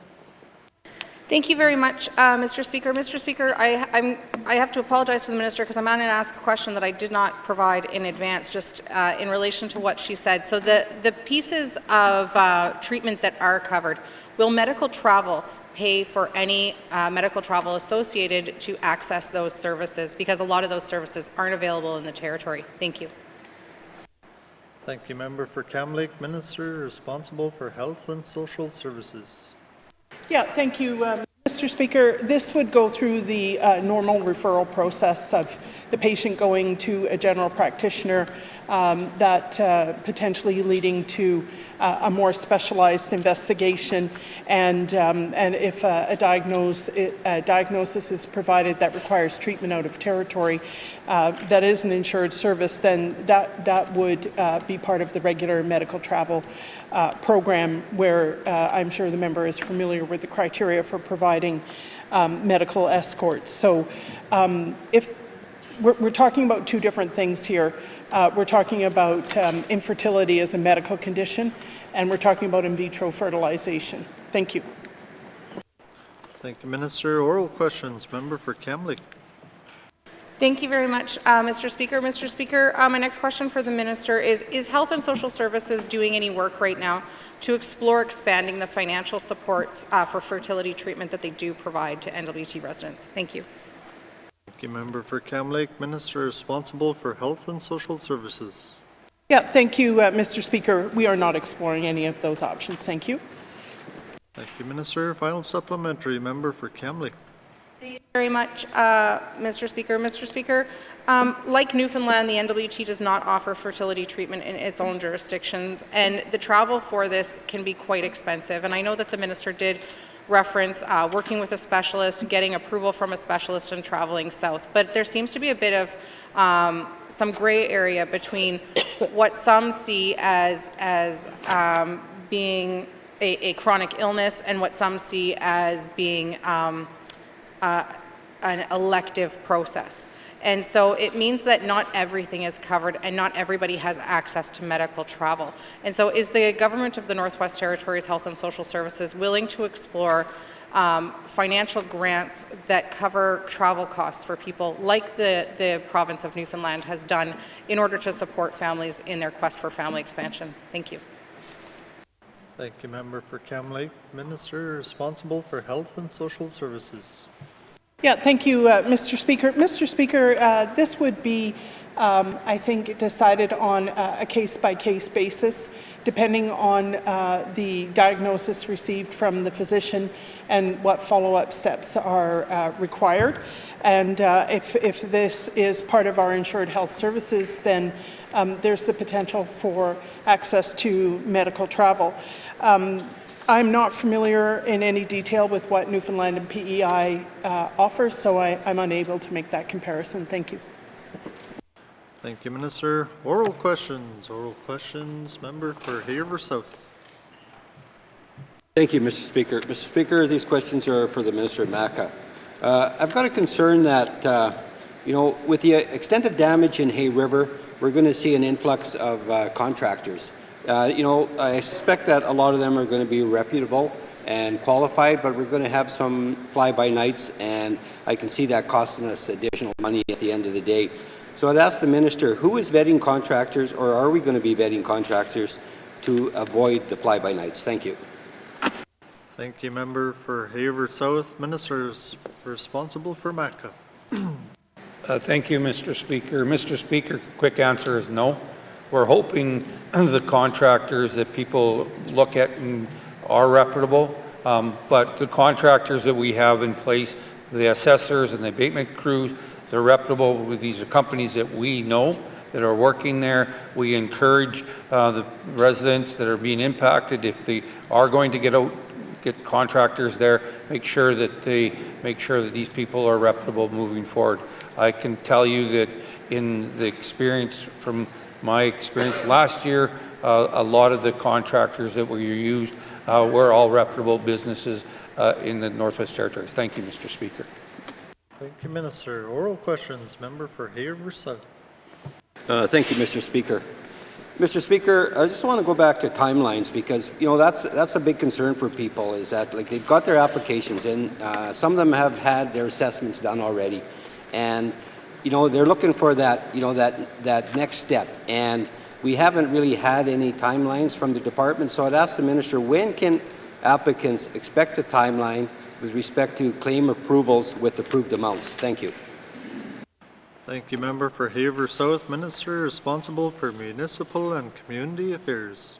Thank you very much, Mr. Speaker. Mr. Speaker, I have to apologize to the Minister because I'm going to ask a question that I did not provide in advance, just in relation to what she said. So the pieces of treatment that are covered, will medical travel pay for any medical travel associated to access those services? Because a lot of those services aren't available in the territory. Thank you. Thank you, Member for Kamloops. Minister responsible for Health and Social Services. Yeah, thank you, Mr. Speaker. This would go through the normal referral process of the patient going to a general practitioner, that potentially leading to a more specialized investigation, and if a diagnosis is provided that requires treatment out of territory, that is an insured service, then that would be part of the regular medical travel program, where I'm sure the member is familiar with the criteria for providing medical escorts. So if we're talking about two different things here. We're talking about infertility as a medical condition, and we're talking about in vitro fertilization. Thank you. Thank you, Minister. Oral questions. Member for Kamloops. Thank you very much, Mr. Speaker. Mr. Speaker, my next question for the Minister is Health and Social Services doing any work right now to explore expanding the financial supports for fertility treatment that they do provide to N.W.T residents? Thank you. Thank you, Member for Kamloops. Minister responsible for Health and Social Services. Yeah, thank you, Mr. Speaker. We are not exploring any of those options. Thank you. Thank you, Minister. Final supplementary. Member for Kamloops. Thank you very much, Mr. Speaker. Mr. Speaker, like Newfoundland, the N.W.T does not offer fertility treatment in its own jurisdictions, and the travel for this can be quite expensive. And I know that the Minister did reference working with a specialist, getting approval from a specialist, and traveling south. But there seems to be a bit of some gray area between what some see as being a chronic illness and what some see as being an elective process. And so it means that not everything is covered and not everybody has access to medical travel. And so is the Government of the Northwest Territories Health and Social Services willing to explore financial grants that cover travel costs for people like the province of Newfoundland has done in order to support families in their quest for family expansion? Thank you. Thank you, Member for Kamloops. Minister responsible for Health and Social Services. Yeah, thank you, Mr. Speaker. Mr. Speaker, this would be, I think, decided on a case-by-case basis, depending on the diagnosis received from the physician and what follow-up steps are required. And if this is part of our insured health services, then there's the potential for access to medical travel. I'm not familiar in any detail with what Newfoundland and PEI offers, so I'm unable to make that comparison. Thank you. Thank you, Minister. Oral questions. Oral questions. Member for Haver South. Thank you, Mr. Speaker. Mr. Speaker, these questions are for the Minister of MACA. I've got a concern that, with the extent of damage in Hay River, we're going to see an influx of contractors. I suspect that a lot of them are going to be reputable and qualified, but we're going to have some fly-by-nights, and I can see that costing us additional money at the end of the day. So I'd ask the Minister, who is vetting contractors, or are we going to be vetting contractors to avoid the fly-by-nights? Thank you. Thank you, Member for Haver South. Minister responsible for MACA. Thank you, Mr. Speaker. Mr. Speaker, quick answer is no. We're hoping the contractors that people look at are reputable, but the contractors that we have in place, the assessors and the abatement crews, they're reputable. These are companies that we know that are working there. We encourage the residents that are being impacted, if they are going to get contractors there, make sure that these people are reputable moving forward. I can tell you that in the experience from my experience last year, a lot of the contractors that were used were all reputable businesses in the Northwest Territories. Thank you, Mr. Speaker. Thank you, Minister. Oral questions. Member for Haver South. Thank you, Mr. Speaker. Mr. Speaker, I just want to go back to timelines because, that's a big concern for people is that they've got their applications in. Some of them have had their assessments done already. And they're looking for that, that next step. And we haven't really had any timelines from the department. So I'd ask the Minister, when can applicants expect a timeline with respect to claim approvals with approved amounts? Thank you. Thank you, Member for Haver South. Minister responsible for Municipal and Community Affairs.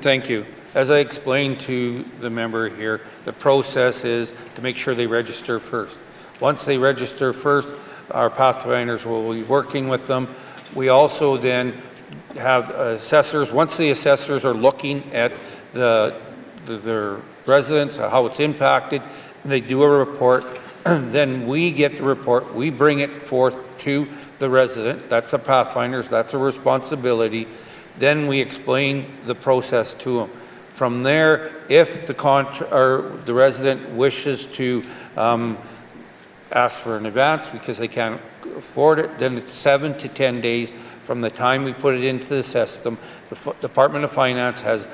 Thank you. As I explained to the member here, the process is to make sure they register first. Once they register first, our pathfinders will be working with them. We also then have assessors. Once the assessors are looking at their residents, how it's impacted, they do a report. Then we get the report. We bring it forth to the resident. That's the pathfinders. That's a responsibility. Then we explain the process to them. From there, if the resident wishes to ask for an advance because they can't afford it, then it's 7 to 10 days from the time we put it into the system. The Department of Finance has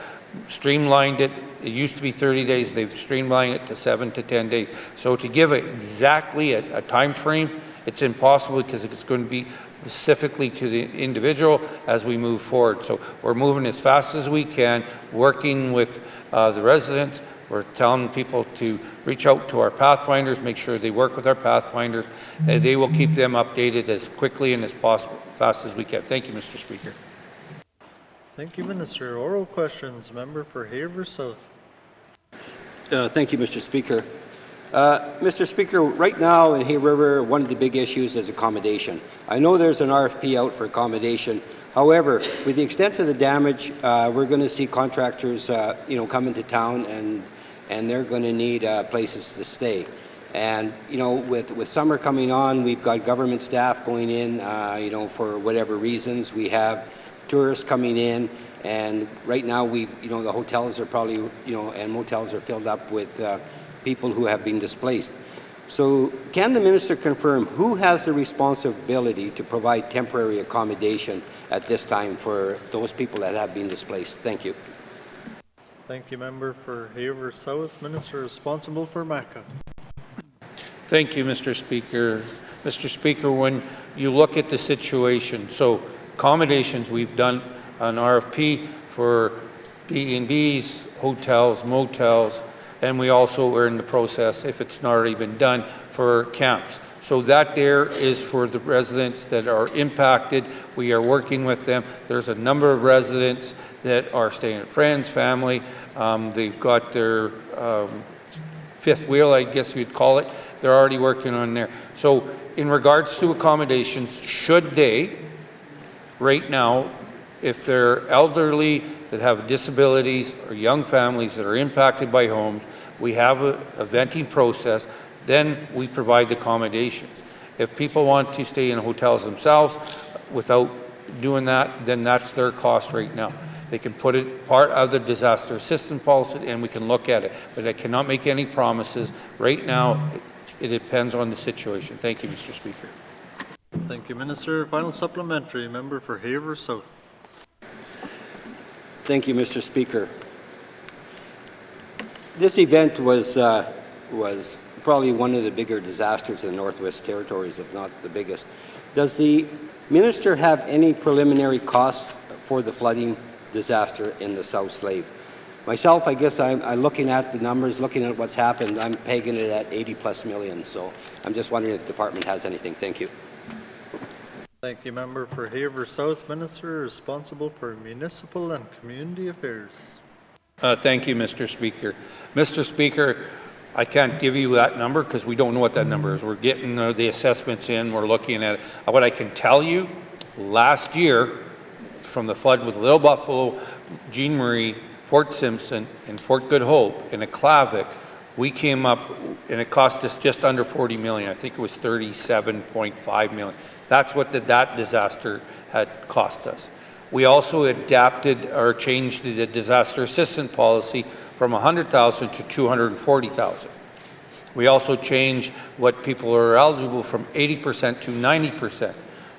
streamlined it. It used to be 30 days. They've streamlined it to 7 to 10 days. So to give it exactly a time frame, it's impossible because it's going to be specifically to the individual as we move forward. So we're moving as fast as we can, working with the residents. We're telling people to reach out to our pathfinders, make sure they work with our pathfinders. They will keep them updated as quickly and as possible, fast as we can. Thank you, Mr. Speaker. Thank you, Minister. Oral questions. Member for Haver South. Thank you, Mr. Speaker. Mr. Speaker, right now in Hay River, one of the big issues is accommodation. I know there's an RFP out for accommodation. However, with the extent of the damage, we're going to see contractors, come into town and they're going to need places to stay. And, with summer coming on, we've got government staff going in, for whatever reasons. We have tourists coming in, and right now the hotels are probably, and motels are filled up with people who have been displaced. So can the minister confirm who has the responsibility to provide temporary accommodation at this time for those people that have been displaced? Thank you. Thank you, Member for Haver South. Minister responsible for MACA. Thank you, Mr. Speaker. Mr. Speaker, when you look at the situation, so accommodations, we've done an RFP for B&Bs, hotels, motels, and we also are in the process, if it's not already been done, for camps. So that there is for the residents that are impacted. We are working with them. There's a number of residents that are staying at friends, family. They've got their fifth wheel, I guess you'd call it. They're already working on there. So in regards to accommodations, should they, right now, if they're elderly that have disabilities or young families that are impacted by homes, we have a venting process, then we provide the accommodations. If people want to stay in hotels themselves without doing that, then that's their cost right now. They can put it part of the disaster assistance policy and we can look at it, but I cannot make any promises. Right now, it depends on the situation. Thank you, Mr. Speaker. Thank you, Minister. Final supplementary. Member for Haver South. Thank you, Mr. Speaker. This event was probably one of the bigger disasters in the Northwest Territories, if not the biggest. Does the minister have any preliminary costs for the flooding disaster in the South Slave? Myself, I guess I'm looking at the numbers, looking at what's happened, I'm pegging it at 80+ million. So I'm just wondering if the department has anything. Thank you. Thank you, Member for Haver South. Minister responsible for Municipal and Community Affairs. Thank you, Mr. Speaker. Mr. Speaker, I can't give you that number because we don't know what that number is. We're getting the assessments in, we're looking at it. What I can tell you, last year, from the flood with Little Buffalo, Jean Marie, Fort Simpson, and Fort Good Hope, and Aklavik, we came up, and it cost us just under 40 million. I think it was 37.5 million. That's what that disaster had cost us. We also adapted or changed the disaster assistance policy from 100,000 to 240,000. We also changed what people are eligible from 80% to 90%.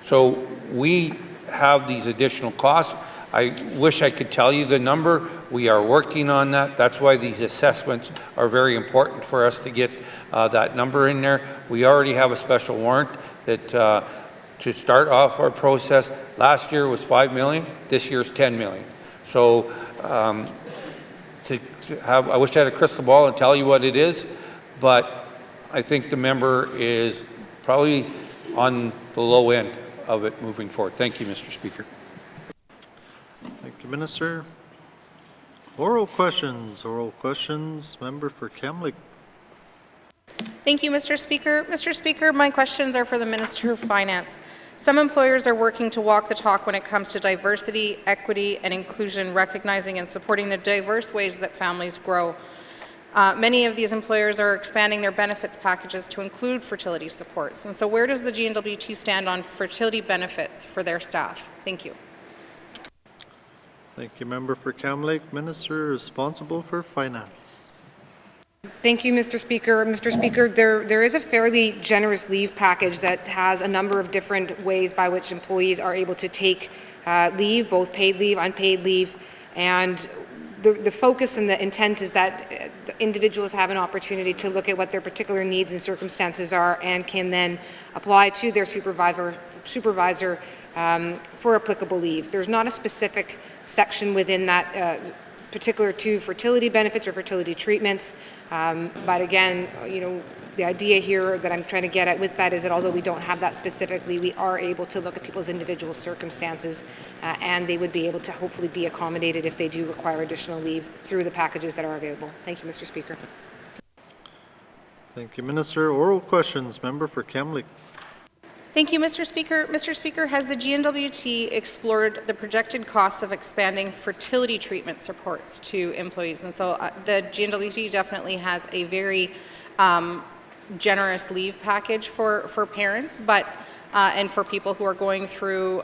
So we have these additional costs. I wish I could tell you the number. We are working on that. That's why these assessments are very important for us to get that number in there. We already have a special warrant that to start off our process. Last year was 5 million. This year's 10 million. So I wish I had a crystal ball and tell you what it is, but I think the member is probably on the low end of it moving forward. Thank you, Mr. Speaker. Thank you, Minister. Oral questions. Oral questions. Member for Kamloops. Thank you, Mr. Speaker. Mr. Speaker, my questions are for the Minister of Finance. Some employers are working to walk the talk when it comes to diversity, equity, and inclusion, recognizing and supporting the diverse ways that families grow. Many of these employers are expanding their benefits packages to include fertility supports. And so where does the N.W.T stand on fertility benefits for their staff? Thank you. Thank you, Member for Kamloops. Minister responsible for Finance. Thank you, Mr. Speaker. Mr. Speaker, there is a fairly generous leave package that has a number of different ways by which employees are able to take leave, both paid leave, unpaid leave, and the focus and the intent is that individuals have an opportunity to look at what their particular needs and circumstances are and can then apply to their supervisor for applicable leave. There's not a specific section within that particular to fertility benefits or fertility treatments, but again, the idea here that I'm trying to get at with that is that although we don't have that specifically, we are able to look at people's individual circumstances and they would be able to hopefully be accommodated if they do require additional leave through the packages that are available. Thank you, Mr. Speaker. Thank you, Minister. Oral questions. Member for Kamloops. Thank you, Mr. Speaker. Mr. Speaker, has the N.W.T explored the projected costs of expanding fertility treatment supports to employees? And so the N.W.T definitely has a very generous leave package for parents, but and for people who are going through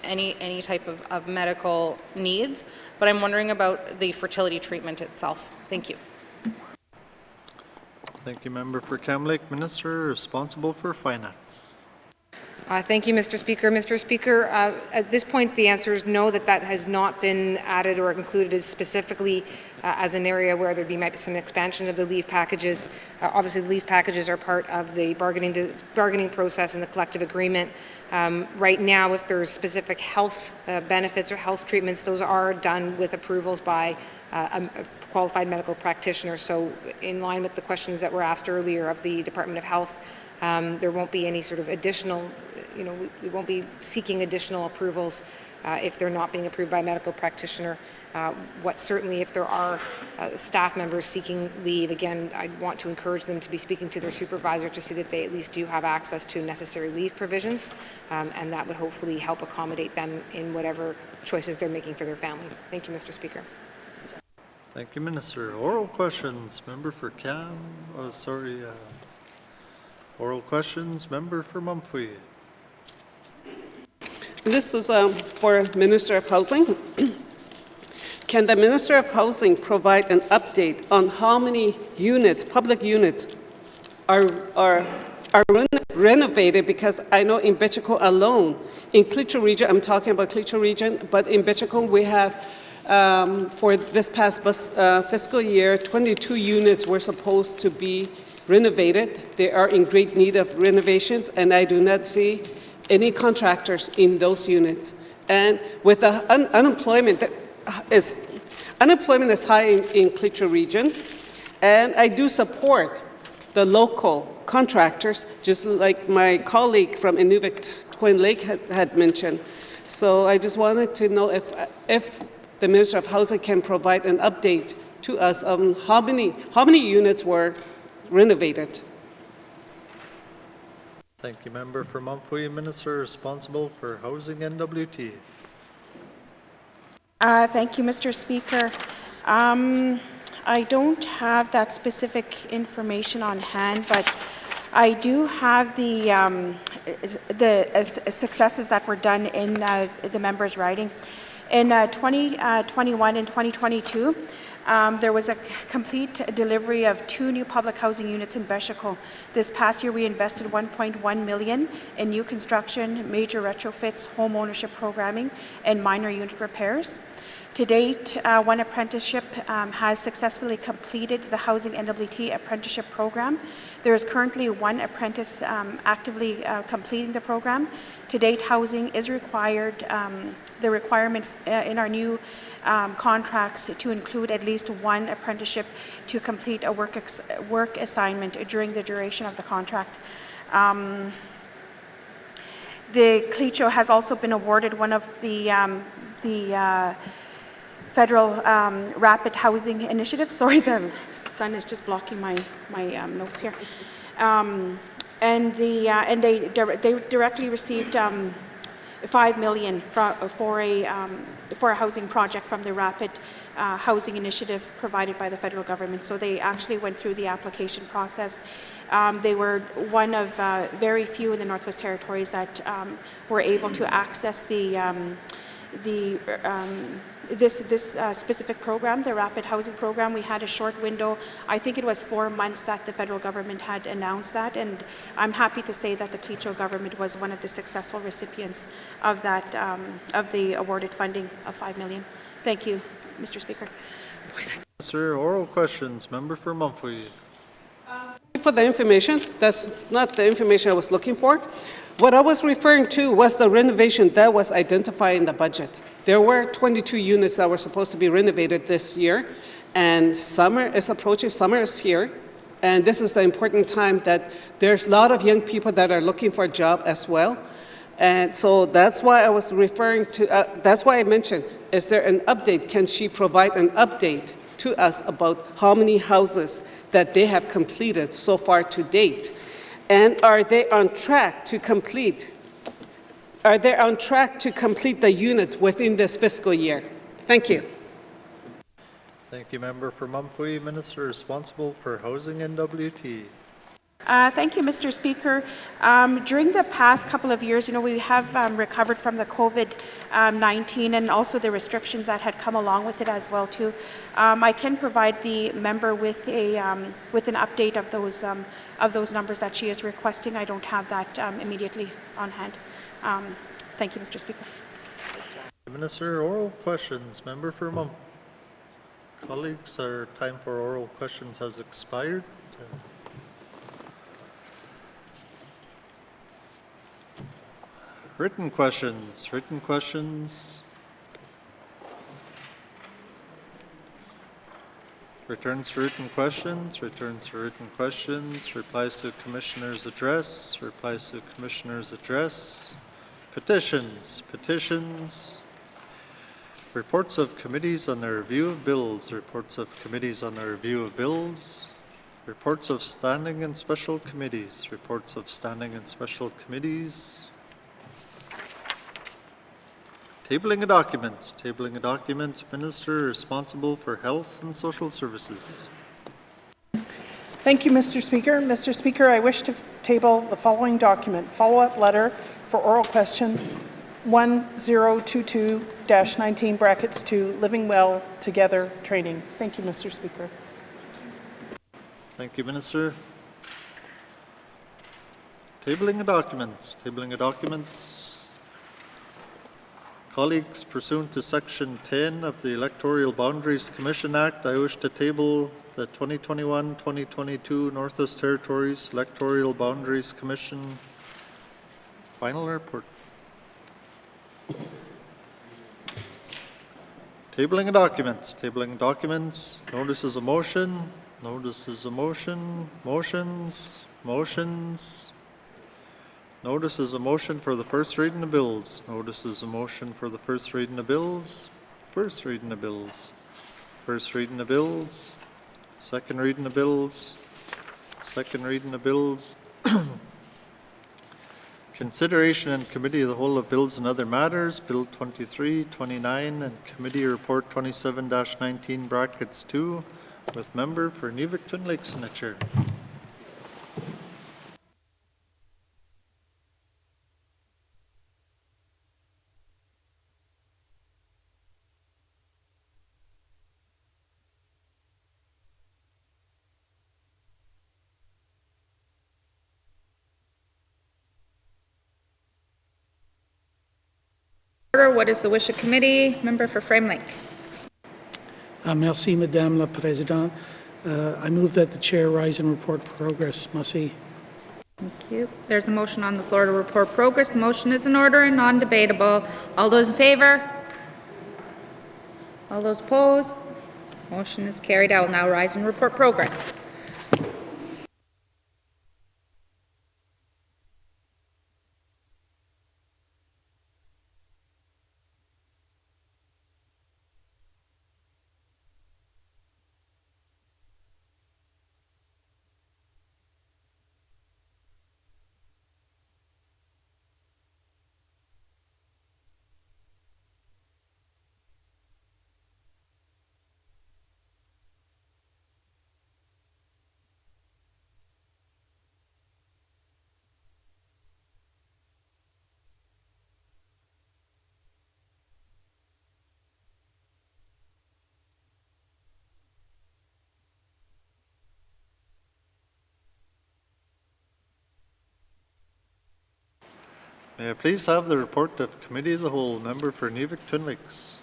any type of medical needs. But I'm wondering about the fertility treatment itself. Thank you. Thank you, Member for Kamloops. Minister responsible for finance. Thank you, Mr. Speaker. Mr. Speaker, at this point, the answer is no, that has not been added or included as specifically as an area where might be some expansion of the leave packages. Obviously, the leave packages are part of the bargaining process and the collective agreement. Right now, if there's specific health benefits or health treatments, those are done with approvals by a qualified medical practitioner. So in line with the questions that were asked earlier of the Department of Health, there won't be any sort of additional, we won't be seeking additional approvals if they're not being approved by a medical practitioner. Certainly if there are staff members seeking leave, again, I'd want to encourage them to be speaking to their supervisor to see that they at least do have access to necessary leave provisions, and that would hopefully help accommodate them in whatever choices they're making for their family. Thank you, Mr. Speaker. Thank you, Minister. Oral questions. Member for Oral questions. Member for Mumfree. This is for Minister of Housing. Can the Minister of Housing provide an update on how many units, public units, are renovated? Because I know in Betcheko alone, in Klitschko region, I'm talking about Klitschko region, but in Betcheko we have, for this past fiscal year, 22 units were supposed to be renovated. They are in great need of renovations, and I do not see any contractors in those units. And with the unemployment is high in Klitschko region, and I do support the local contractors, just like my colleague from N.W.T Twin Lake had mentioned. So I just wanted to know if the Minister of Housing can provide an update to us on how many units were renovated. Thank you, Member for Mumfree. Minister responsible for Housing N.W.T. Thank you, Mr. Speaker. I don't have that specific information on hand, but I do have the successes that were done in the members' writing. In 2021 and 2022, there was a complete delivery of 2 new public housing units in Betcheko. This past year, we invested $1.1 million in new construction, major retrofits, home ownership programming, and minor unit repairs. To date, 1 apprenticeship has successfully completed the Housing N.W.T apprenticeship program. There is currently 1 apprentice actively completing the program. To date, housing is required, the requirement in our new contracts to include at least 1 apprenticeship to complete a work assignment during the duration of the contract. The Klitschko has also been awarded one of the federal rapid housing initiatives. Sorry, the sun is just blocking my notes here. And they directly received $5 million for a housing project from the rapid housing initiative provided by the federal government. So they actually went through the application process. They were one of very few in the Northwest Territories that were able to access this specific program, the rapid housing program. We had a short window. I think it was 4 months that the federal government had announced that, and I'm happy to say that the Klitschko government was one of the successful recipients of that, of the awarded funding of $5 million. Thank you. Mr. Speaker. Sir, oral questions. Member for Mumphrey. For the information, that's not the information I was looking for. What I was referring to was the renovation that was identified in the budget. There were 22 units that were supposed to be renovated this year, and summer is approaching, summer is here, and this is the important time that there's a lot of young people that are looking for a job as well. And so that's why I was referring to, that's why I mentioned, is there an update? Can she provide an update to us about how many houses that they have completed so far to date? And are they on track to complete? Are they on track to complete the unit within this fiscal year? Thank you. Thank you, Member for Mumphrey. Minister responsible for housing N.W.T. Thank you, Mr. Speaker. During the past couple of years, we have recovered from the COVID-19 and also the restrictions that had come along with it as well too. I can provide the member with an update of those numbers that she is requesting. I don't have that immediately on hand. Thank you, Mr. Speaker. Minister, oral questions. Member for Mumphrey. Colleagues, our time for oral questions has expired. Written questions. Written questions. Returns to written questions. Returns to written questions. Replies to Commissioner's address. Replies to Commissioner's address. Petitions. Petitions. Reports of committees on their review of bills. Reports of committees on their review of bills. Reports of standing and special committees. Reports of standing and special committees. Tabling of documents. Tabling of documents. Minister responsible for Health and Social Services. Thank you, Mr. Speaker. Mr. Speaker, I wish to table the following document, follow-up letter for oral question 1022-19 brackets 2, Living Well Together training. Thank you, Mr. Speaker. Thank you, Minister. Tabling of documents. Tabling of documents. Colleagues, pursuant to Section 10 of the Electoral Boundaries Commission Act, I wish to table the 2021-2022 Northwest Territories Electoral Boundaries Commission final report. Tabling of documents. Tabling of documents. Notices of motion. Notices of motion. Motions. Motions. Notices of motion for the first reading of bills. Notices of motion for the first reading of bills. First reading of bills. First reading of bills. Second reading of bills. Second reading of bills. Consideration and Committee of the Whole of Bills and Other Matters, Bill 23, 29, and Committee Report 27-19 brackets 2, with Member for N.W.T Lake signature. What is the wish of committee? Member for Frame Lake. Merci, Madame la Présidente. I move that the chair rise and report progress. Merci. Thank you. There's a motion on the floor to report progress. The motion is in order and non-debatable. All those in favor? All those opposed? Motion is carried. I will now rise and report progress. May I please have the report of Committee of the Whole, Member for N.W.T Lakes.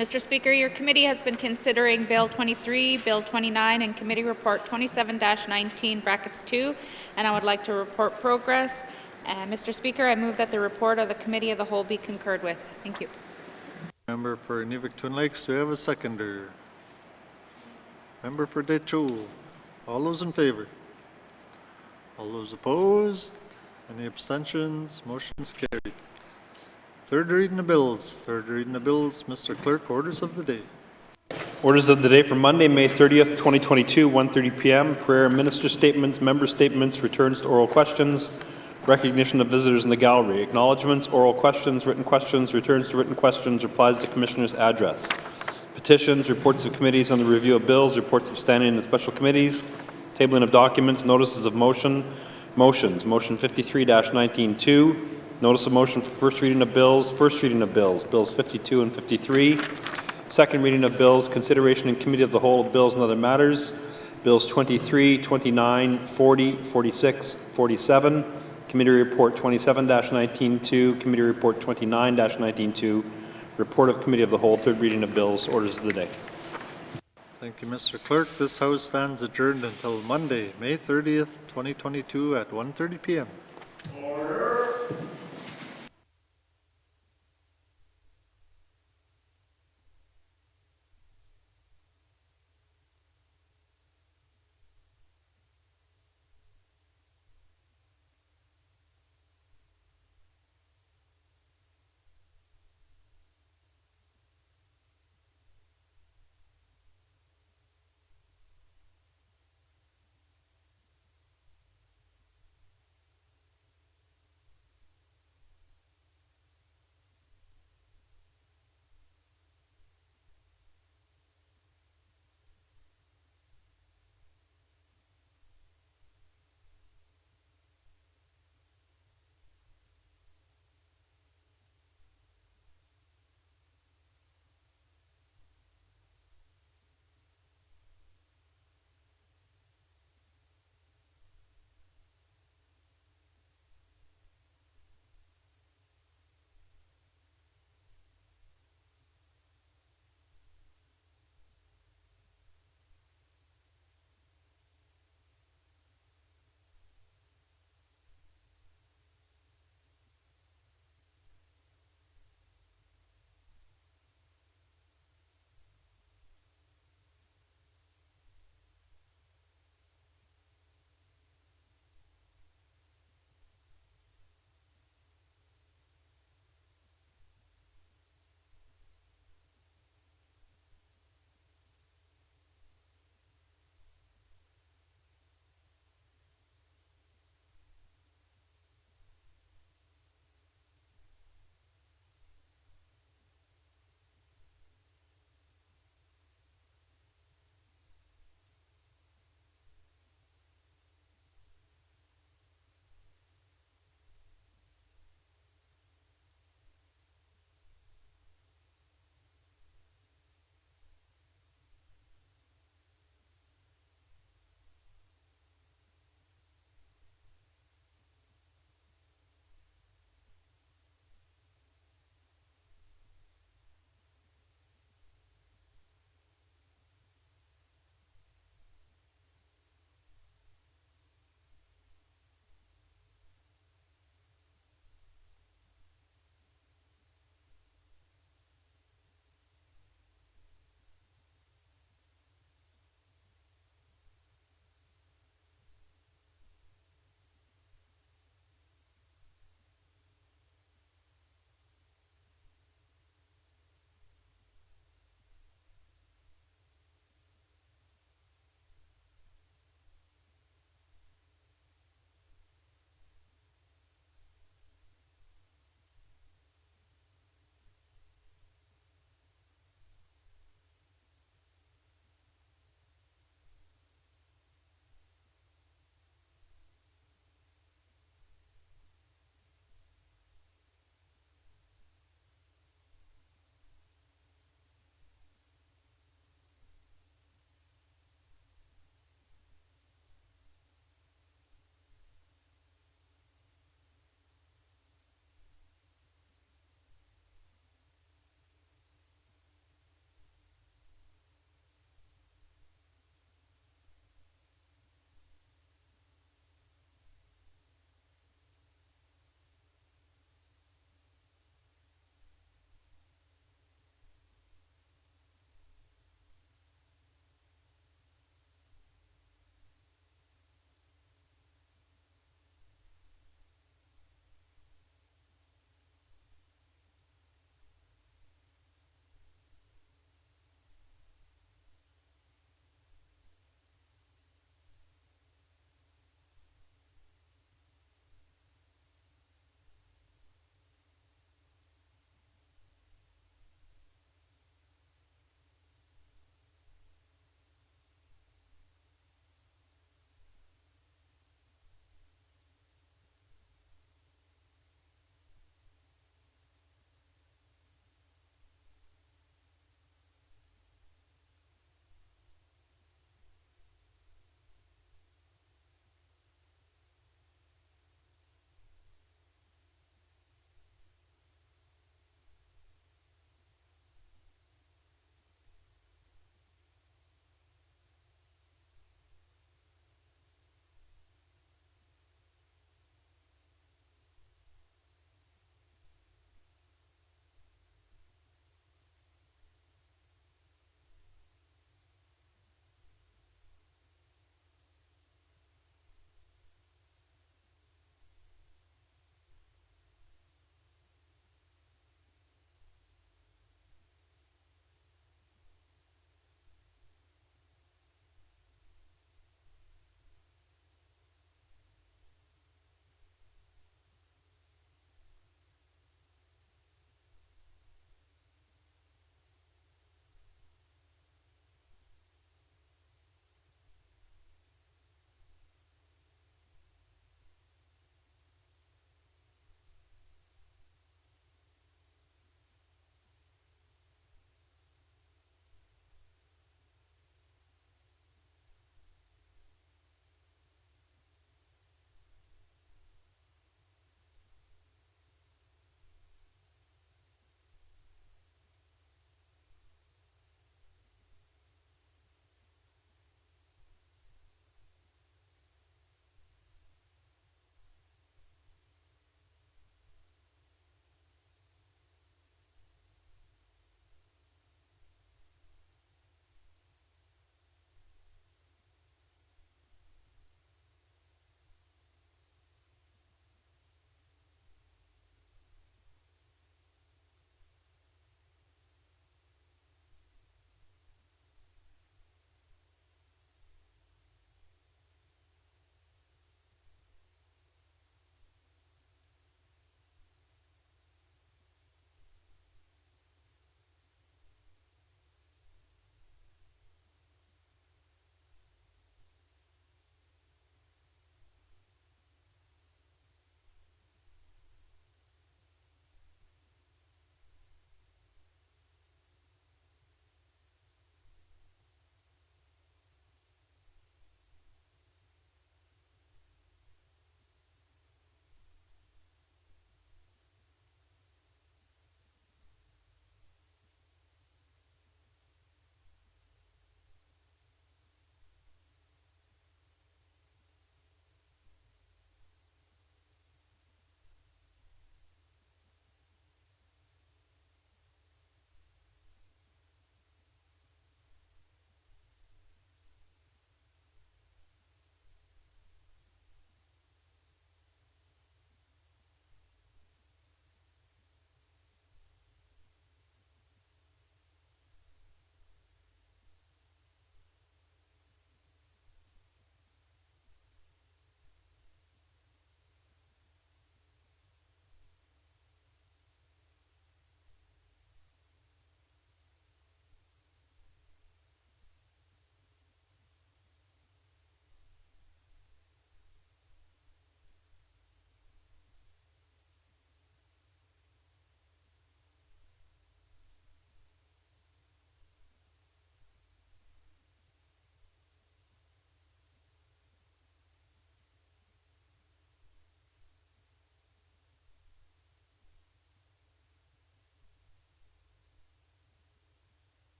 Mr. Speaker, your committee has been considering Bill 23, Bill 29, and Committee Report 27-19, brackets 2, and I would like to report progress. Mr. Speaker, I move that the report of the Committee of the Whole be concurred with. Thank you. Member for Inuvik Twin Lakes, do we have a seconder? Member for Deschutes. All those in favor? All those opposed? Any abstentions? Motion's carried. Third reading of bills. Third reading of bills. Mr. Clerk, orders of the day. Orders of the day for Monday, May 30th, 2022, 1:30 p.m. Prayer, minister statements, member statements, returns to oral questions, recognition of visitors in the gallery, acknowledgements, oral questions, returns to written questions, replies to commissioner's address, petitions, reports of committees on the review of bills, reports of standing and special committees, tabling of documents, notices of motions, motion 53-19-2, notice of motion for first reading of bills, bills 52 and 53, second reading of bills, consideration in committee of the whole of bills and other matters, bills 23, 29, 40, 46, 47, committee report 27-19-2, committee report 29-19-2, report of committee of the whole, third reading of bills, orders of the day. Thank you, Mr. Clerk. This House stands adjourned until Monday, May 30th, 2022 at 1:30 p.m. Order.